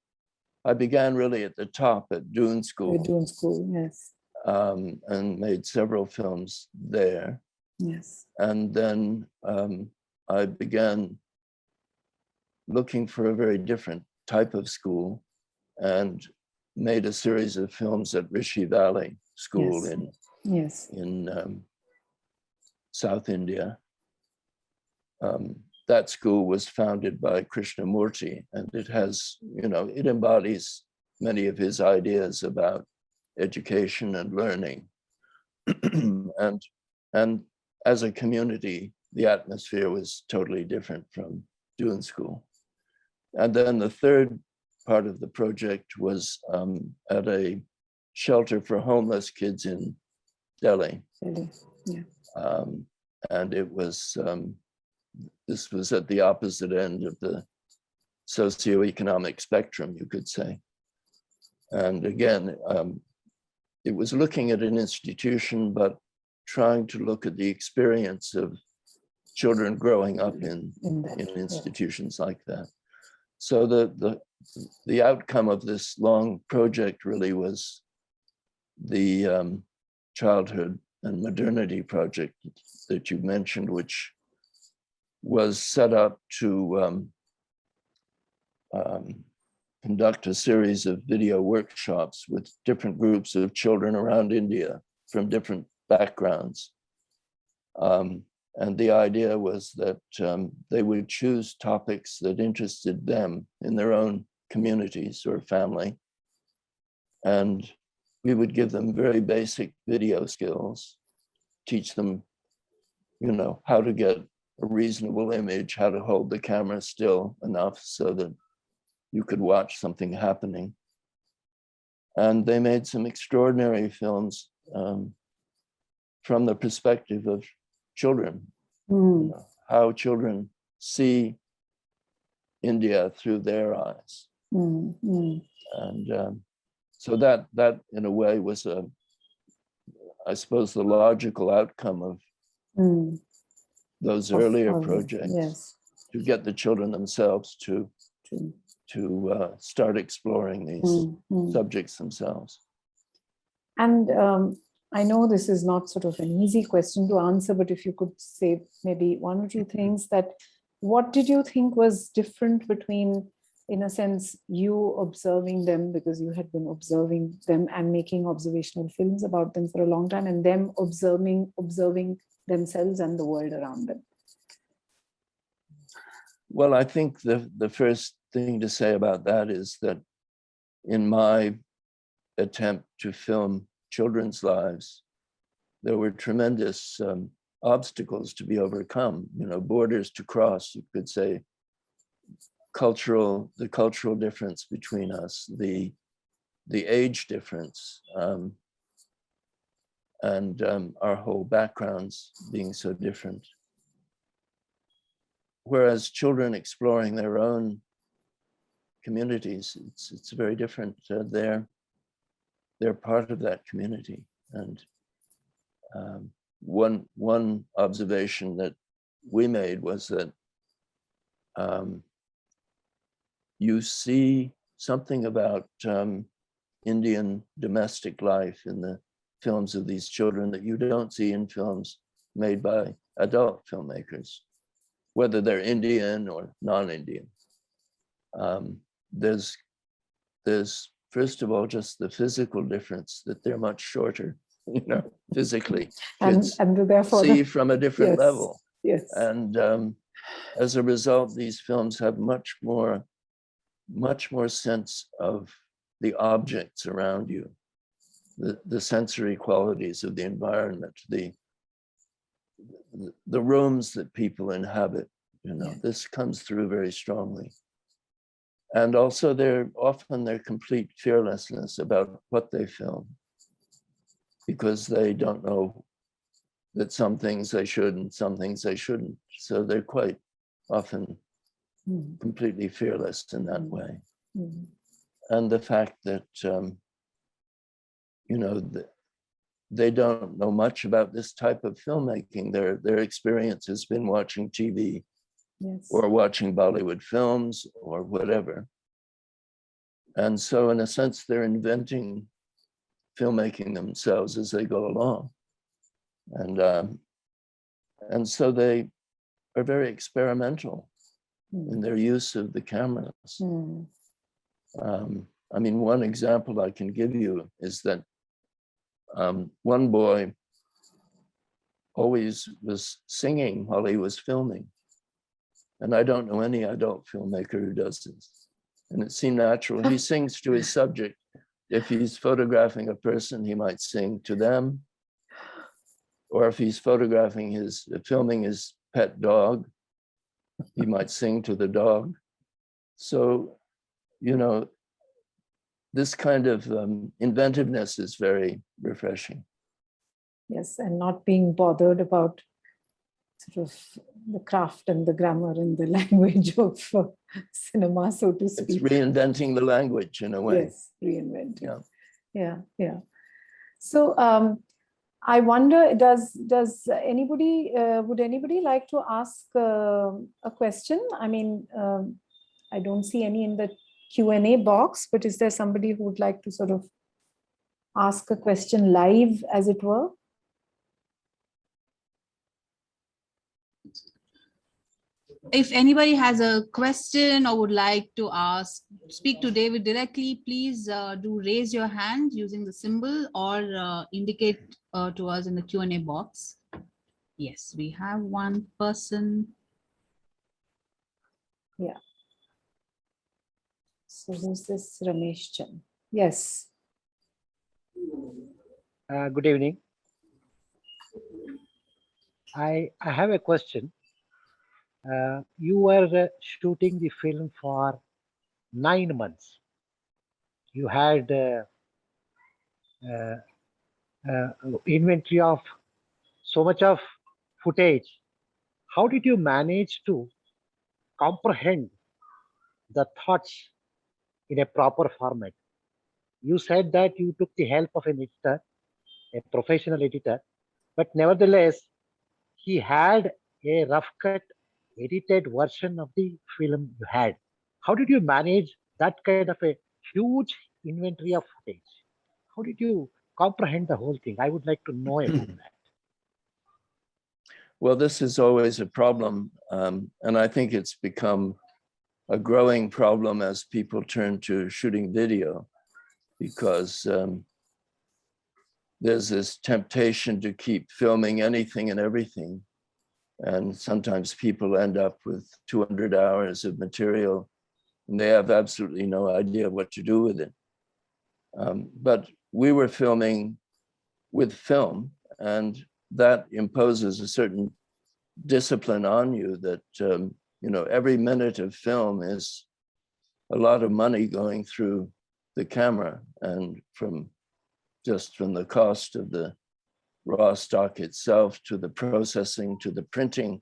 really at the top at Doon School. At Doon School, yes. And made several films there. Yes. And then I began looking for a very different type of school and made a series of films at Rishi Valley School in South India. That school was founded by Krishnamurti, and it has, it embodies many of his ideas about education and learning. and as a community, the atmosphere was totally different from Doon School. And then the third part of the project was at a shelter for homeless kids in Delhi. Yeah. And it was, this was at the opposite end of the socioeconomic spectrum, you could say. And again, it was looking at an institution, but trying to look at the experience of children growing up in institutions like that. So the outcome of this long project really was the Childhood and Modernity Project that you mentioned, which was set up to conduct a series of video workshops with different groups of children around India from different backgrounds. And the idea was that they would choose topics that interested them in their own communities or family. And we would give them very basic video skills, teach them, how to get a reasonable image, how to hold the camera still enough so that you could watch something happening. And they made some extraordinary films from the perspective of children, how children see India through their eyes. And so that in a way was I suppose the logical outcome of those earlier projects, to get the children themselves to start exploring these subjects themselves. And I know this is not sort of an easy question to answer, but if you could say maybe one or two things, that what did you think was different between, in a sense, you observing them, because you had been observing them and making observational films about them for a long time, and them observing themselves and the world around them? Well, I think the first thing to say about that is that in my attempt to film children's lives, there were tremendous obstacles to be overcome, borders to cross, you could say, the cultural difference between us, the age difference, and our whole backgrounds being so different. Whereas children exploring their own communities, it's very different. They're part of that community. And one observation that we made was that you see something about Indian domestic life in the films of these children that you don't see in films made by adult filmmakers, whether they're Indian or non-Indian. There's first of all just the physical difference that they're much shorter, physically. And therefore see from a different level. Yes. And as a result, these films have much more sense of the objects around you, the sensory qualities of the environment, the rooms that people inhabit, you know, this comes through very strongly. And also often their complete fearlessness about what they film, because they don't know that some things they should and some things they shouldn't. So they're quite often completely fearless in that way. And the fact that, you know, they don't know much about this type of filmmaking. Their experience has been watching TV or watching Bollywood films or whatever. And so in a sense, they're inventing filmmaking themselves as they go along. And so they are very experimental in their use of the cameras. I mean, one example I can give you is that one boy always was singing while he was filming. And I don't know any adult filmmaker who does this. And it seemed natural. He sings to his subject. If he's photographing a person, he might sing to them. Or if he's filming his pet dog, he might sing to the dog. So, you know, this kind of inventiveness is very refreshing. Yes, and not being bothered about sort of the craft and the grammar and the language of cinema, so to speak. It's reinventing the language in a way. Yes, reinventing. Yeah. So I wonder, would anybody like to ask a question? I mean, I don't see any in the Q&A box, but is there somebody who would like to sort of ask a question live, as it were? If anybody has a question or would like to speak to David directly, please do raise your hand using the symbol or indicate to us in the Q&A box. Yes, we have one person. Yeah. So who's this? Ramesh Chan. Yes. Good evening. I have a question. You were shooting the film for 9 months. You had inventory of so much of footage. How did you manage to comprehend the thoughts in a proper format? You said that you took the help of an editor, a professional editor, but nevertheless, he had a rough cut, edited version of the film you had. How did you manage that kind of a huge inventory of footage? How did you comprehend the whole thing? I would like to know about that. Well, this is always a problem. And I think it's become a growing problem as people turn to shooting video, because there's this temptation to keep filming anything and everything. And sometimes people end up with 200 hours of material and they have absolutely no idea what to do with it. But we were filming with film, and that imposes a certain discipline on you that, you know, every minute of film is a lot of money going through the camera, and from the cost of the raw stock itself to the processing to the printing.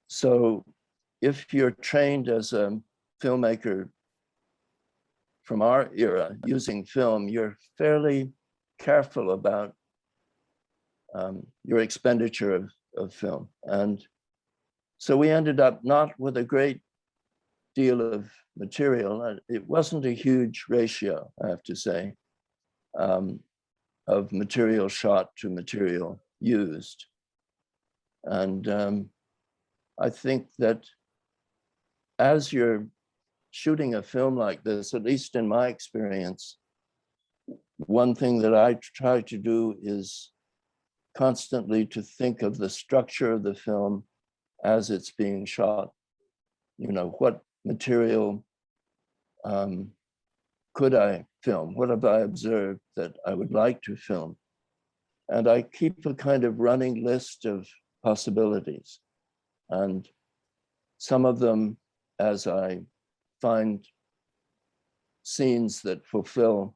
So if you're trained as a filmmaker from our era using film, you're fairly careful about your expenditure of film. And so we ended up not with a great deal of material. It wasn't a huge ratio, I have to say, of material shot to material used. And I think that as you're shooting a film like this, at least in my experience, one thing that I try to do is constantly to think of the structure of the film as it's being shot. You know, what material could I film? What have I observed that I would like to film? And I keep a kind of running list of possibilities. And some of them, as I find scenes that fulfill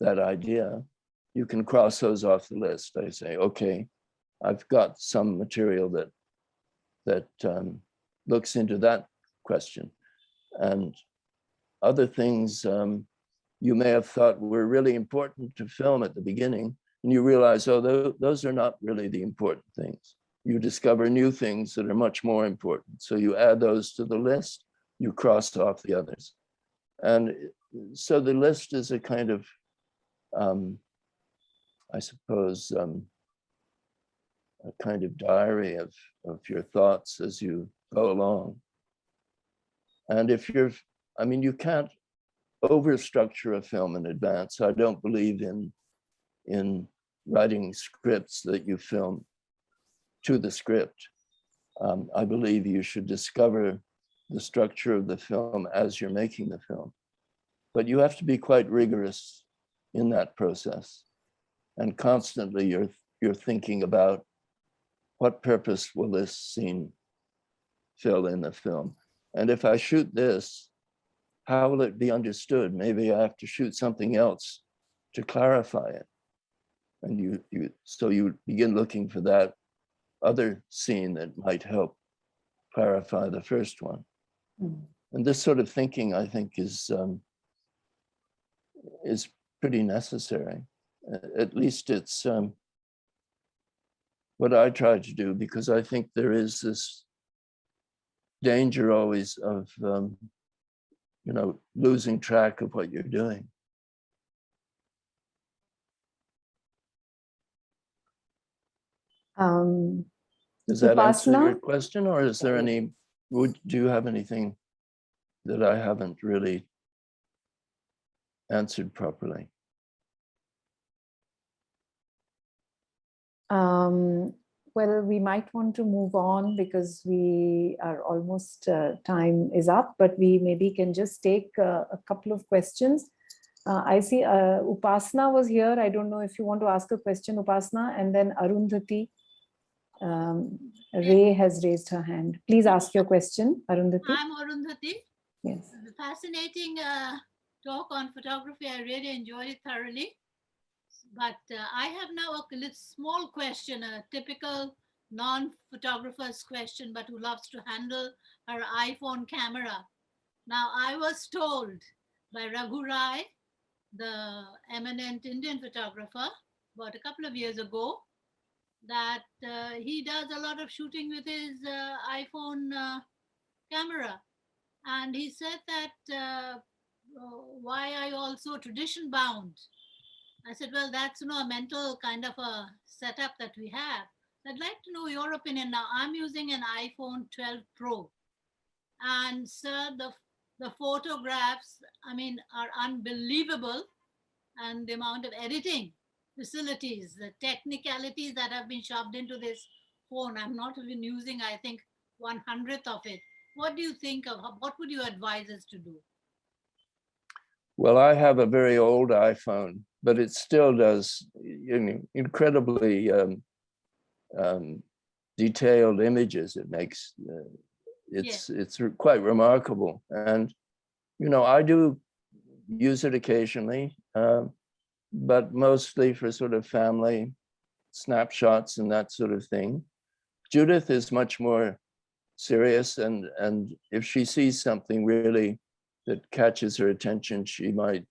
that idea, you can cross those off the list. I say, okay, I've got some material that looks into that question. And other things you may have thought were really important to film at the beginning, and you realize, oh, those are not really the important things. You discover new things that are much more important. So you add those to the list, you cross off the others. And so the list is a kind of, I suppose, a kind of diary of your thoughts as you go along. And if you're, I mean, you can't overstructure a film in advance. I don't believe in writing scripts that you film to the script. I believe you should discover the structure of the film as you're making the film. But you have to be quite rigorous in that process. And constantly you're thinking about what purpose will this scene fill in the film? And if I shoot this, how will it be understood? Maybe I have to shoot something else to clarify it. And so you begin looking for that other scene that might help clarify the first one. Mm. And this sort of thinking, I think, is pretty necessary. At least it's what I try to do, because I think there is this danger always of losing track of what you're doing. Does that answer your question, or is there any? Do you have anything that I haven't really answered properly? Well, we might want to move on because we are almost, time is up, but we maybe can just take a couple of questions. I see Upasna was here. I don't know if you want to ask a question, Upasna, and then Arundhati. Ray has raised her hand. Please ask your question, Arundhati. I'm Arundhati. Yes. Fascinating talk on photography. I really enjoyed it thoroughly. But I have now a small question, a typical non-photographer's question, but who loves to handle her iPhone camera. Now, I was told by Raghu Rai, the eminent Indian photographer, about a couple of years ago, that he does a lot of shooting with his iPhone camera. And he said that, why are you also tradition bound? I said, well, that's a mental kind of a setup that we have. I'd like to know your opinion. Now, I'm using an iPhone 12 Pro. And sir, the photographs, are unbelievable. And the amount of editing facilities, the technicalities that have been shoved into this phone, I'm not even using, I think, 1/100th of it. What do you think of, what would you advise us to do? Well, I have a very old iPhone, but it still does incredibly detailed images. It makes, it's quite remarkable. And, I do use it occasionally, but mostly for sort of family snapshots and that sort of thing. Judith is much more serious, and if she sees something really that catches her attention, she might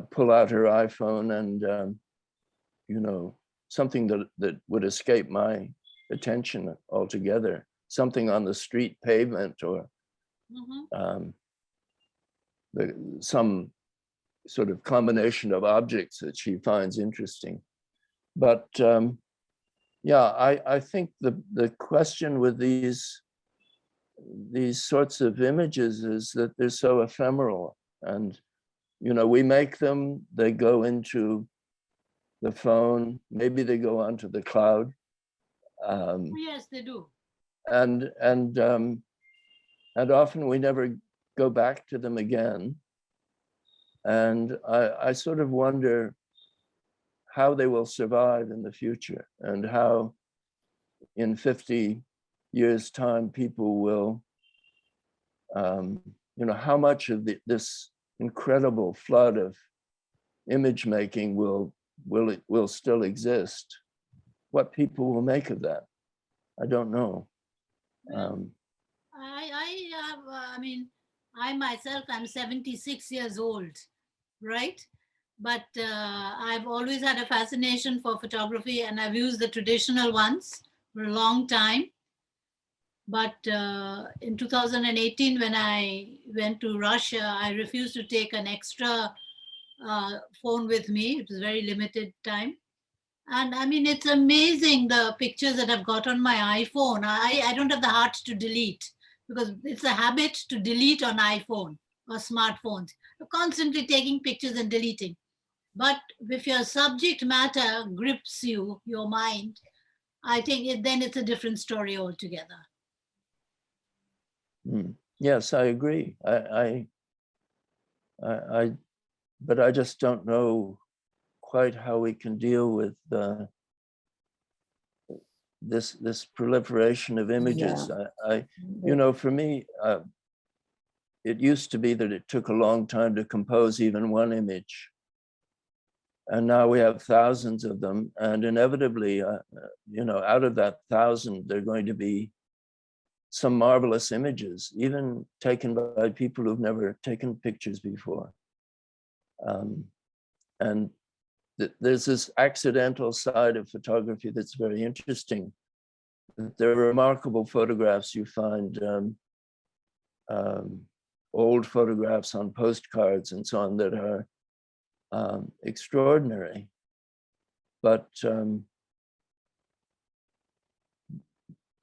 pull out her iPhone and, something that would escape my attention altogether, something on the street pavement or some sort of combination of objects that she finds interesting. But I think the question with these sorts of images is that they're so ephemeral, and we make them, they go into the phone, maybe they go onto the cloud. Yes, they do. And often we never go back to them again. And I sort of wonder how they will survive in the future, and how in 50 years' time people will, how much of this incredible flood of image making will still exist. What people will make of that, I don't know. I myself, I'm 76 years old, right? But I've always had a fascination for photography, and I've used the traditional ones for a long time. But in 2018, when I went to Russia, I refused to take an extra phone with me. It was very limited time. And I mean, it's amazing the pictures that I've got on my iPhone. I don't have the heart to delete, because it's a habit to delete on iPhone or smartphones. You're constantly taking pictures and deleting. But if your subject matter grips you, your mind, I think then it's a different story altogether. Yes, I agree. But I just don't know quite how we can deal with this proliferation of images. Yeah. For me, it used to be that it took a long time to compose even one image. And now we have thousands of them. And inevitably, out of that 1,000, there are going to be some marvelous images, even taken by people who've never taken pictures before. And there's this accidental side of photography that's very interesting. There are remarkable photographs you find, old photographs on postcards and so on, that are extraordinary. But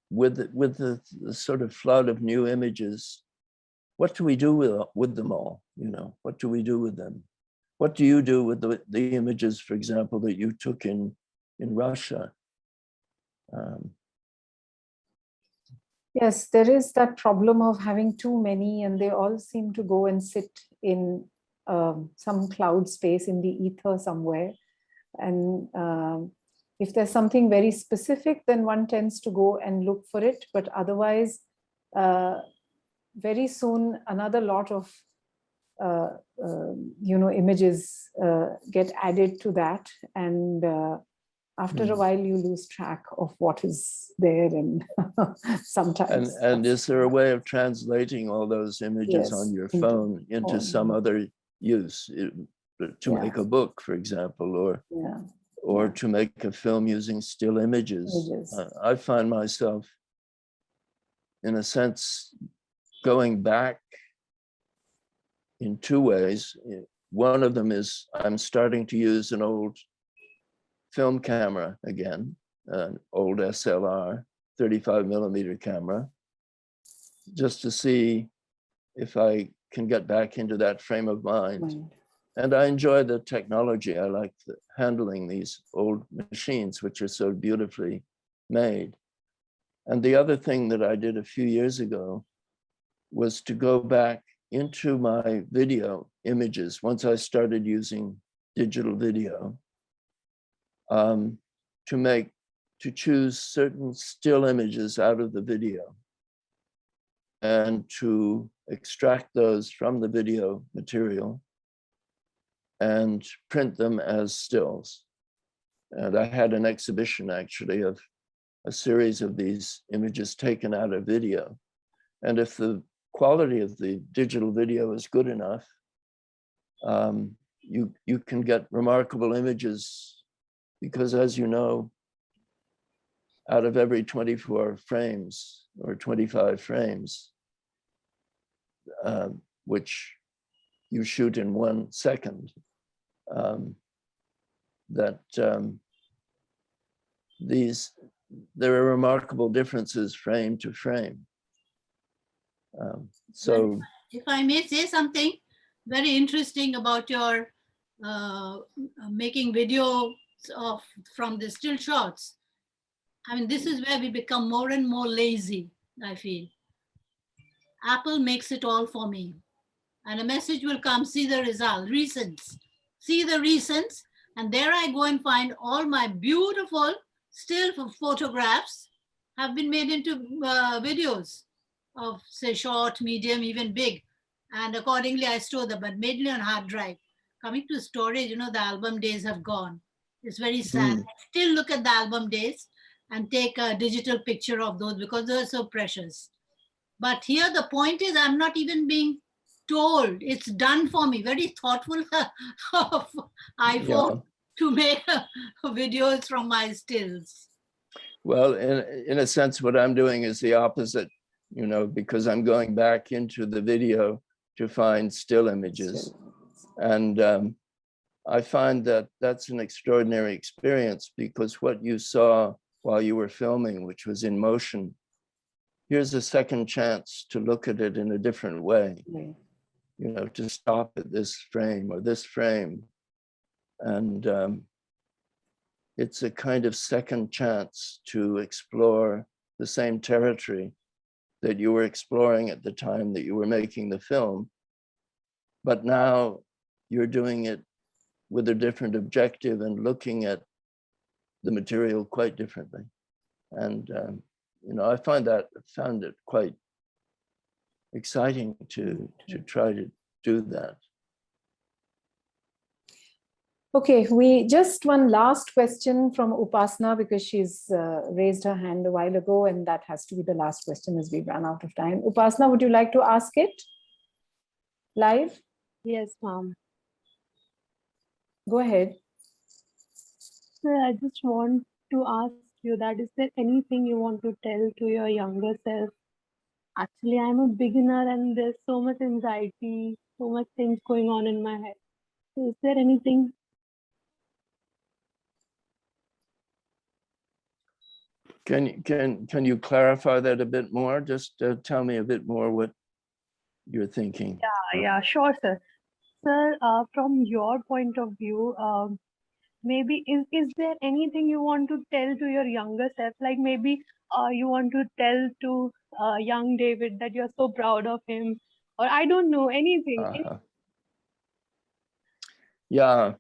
with the sort of flood of new images, what do we do with them all? What do we do with them? What do you do with the images, for example, that you took in Russia? Yes, there is that problem of having too many, and they all seem to go and sit in some cloud space in the ether somewhere. And if there's something very specific, then one tends to go and look for it. But otherwise, very soon, another lot of images get added to that, and after a while you lose track of what is there. And sometimes and is there a way of translating all those images on your phone into some other use, to make a book, for example, or to make a film using still images? I find myself, in a sense, going back in two ways. One of them is I'm starting to use an old film camera again, an old SLR 35mm camera, just to see if I can get back into that frame of mind. And I enjoy the technology. I like handling these old machines, which are so beautifully made. And the other thing that I did a few years ago was to go back into my video images, once I started using digital video, to choose certain still images out of the video and to extract those from the video material and print them as stills. And I had an exhibition, actually, of a series of these images taken out of video. And if the quality of the digital video is good enough, you can get remarkable images, because, as you know, out of every 24 frames or 25 frames, which you shoot in 1 second, there are remarkable differences frame to frame. So, if I may say something very interesting about your making videos from the still shots. I mean, this is where we become more and more lazy, I feel. Apple makes it all for me. and a message will come, see the result, recents, see the recents. And there I go and find all my beautiful still photographs have been made into videos of, say, short, medium, even big. And accordingly, I store them, but mainly on hard drive. Coming to storage, you know, the album days have gone. It's very sad. I still look at the album days and take a digital picture of those because they're so precious. But here the point is, I'm not even being told. It's done for me. Very thoughtful of iPhone to make videos from my stills. Well, in a sense, what I'm doing is the opposite, you know, because I'm going back into the video to find still images. And I find that that's an extraordinary experience, because what you saw while you were filming, which was in motion, here's a second chance to look at it in a different way, you know, to stop at this frame or this frame. And it's a kind of second chance to explore the same territory that you were exploring at the time that you were making the film. But now you're doing it with a different objective and looking at the material quite differently. And you know, I found it quite exciting to try to do that. Okay, we just one last question from Upasna, because she's raised her hand a while ago, and that has to be the last question as we run out of time. Upasna, would you like to ask it live? Yes, ma'am. Go ahead. Sir, I just want to ask you that, is there anything you want to tell to your younger self? Actually, I'm a beginner and there's so much anxiety, so much things going on in my head. So is there anything? Can you clarify that a bit more? Just tell me a bit more what you're thinking. Yeah, sure, sir. Sir, from your point of view, maybe is there anything you want to tell to your younger self? Like maybe you want to tell to young David that you're so proud of him, or I don't know, anything. Yeah,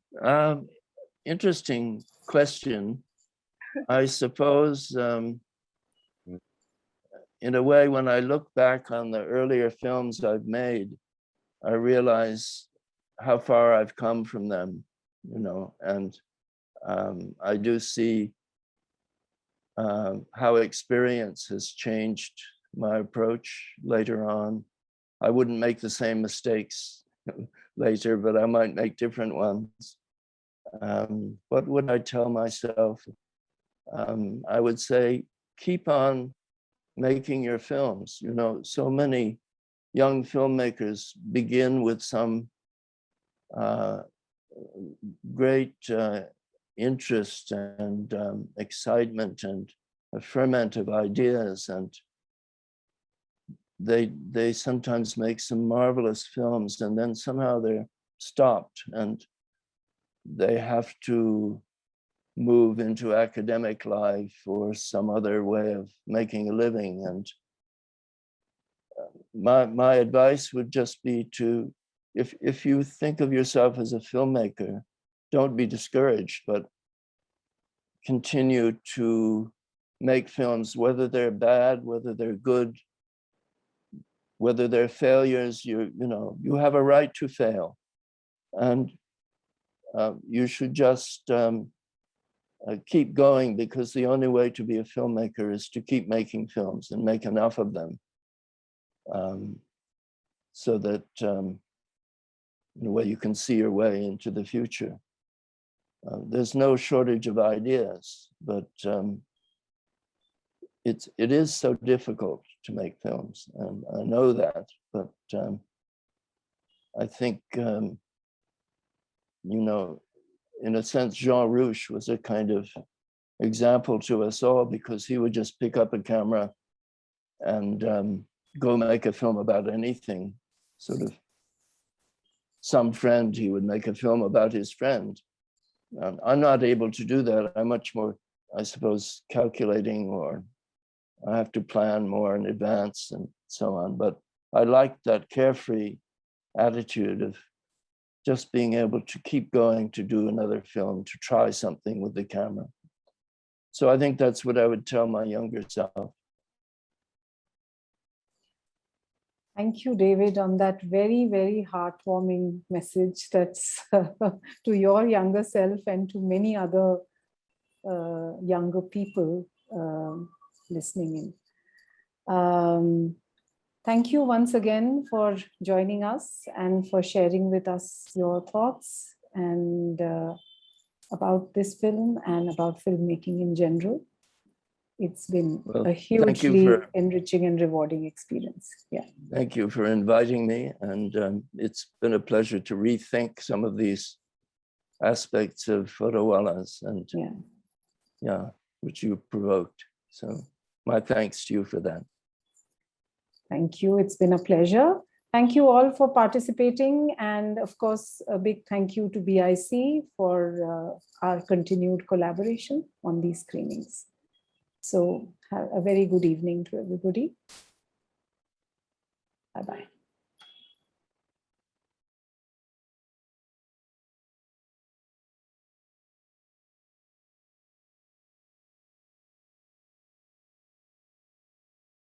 interesting question. I suppose in a way, when I look back on the earlier films I've made, I realize how far I've come from them, you know, and I do see how experience has changed my approach later on. I wouldn't make the same mistakes later, but I might make different ones. What would I tell myself? I would say, keep on making your films. You know, so many young filmmakers begin with some great interest and excitement and a ferment of ideas, and they sometimes make some marvelous films, and then somehow they're stopped and they have to move into academic life or some other way of making a living. And my advice would just be to, if you think of yourself as a filmmaker, don't be discouraged, but continue to make films, whether they're bad, whether they're good, whether they're failures. You know, you have a right to fail, and you should just keep going, because the only way to be a filmmaker is to keep making films and make enough of them, so that in a way you can see your way into the future. There's no shortage of ideas, but it is so difficult to make films, and I know that. But I think you know, in a sense, Jean Rouch was a kind of example to us all, because he would just pick up a camera and go make a film about anything. Sort of some friend, he would make a film about his friend. I'm not able to do that. I'm much more, I suppose, calculating, or I have to plan more in advance and so on. But I like that carefree attitude of just being able to keep going, to do another film, to try something with the camera. So I think that's what I would tell my younger self. Thank you, David, on that very, very heartwarming message that's to your younger self and to many other younger people listening in. Thank you once again for joining us and for sharing with us your thoughts and about this film and about filmmaking in general. It's been a hugely enriching and rewarding experience. Yeah. Thank you for inviting me. And it's been a pleasure to rethink some of these aspects of photo Wallahs and which you provoked. So my thanks to you for that. Thank you. It's been a pleasure. Thank you all for participating. And of course, a big thank you to BIC for our continued collaboration on these screenings. So have a very good evening to everybody. Bye-bye.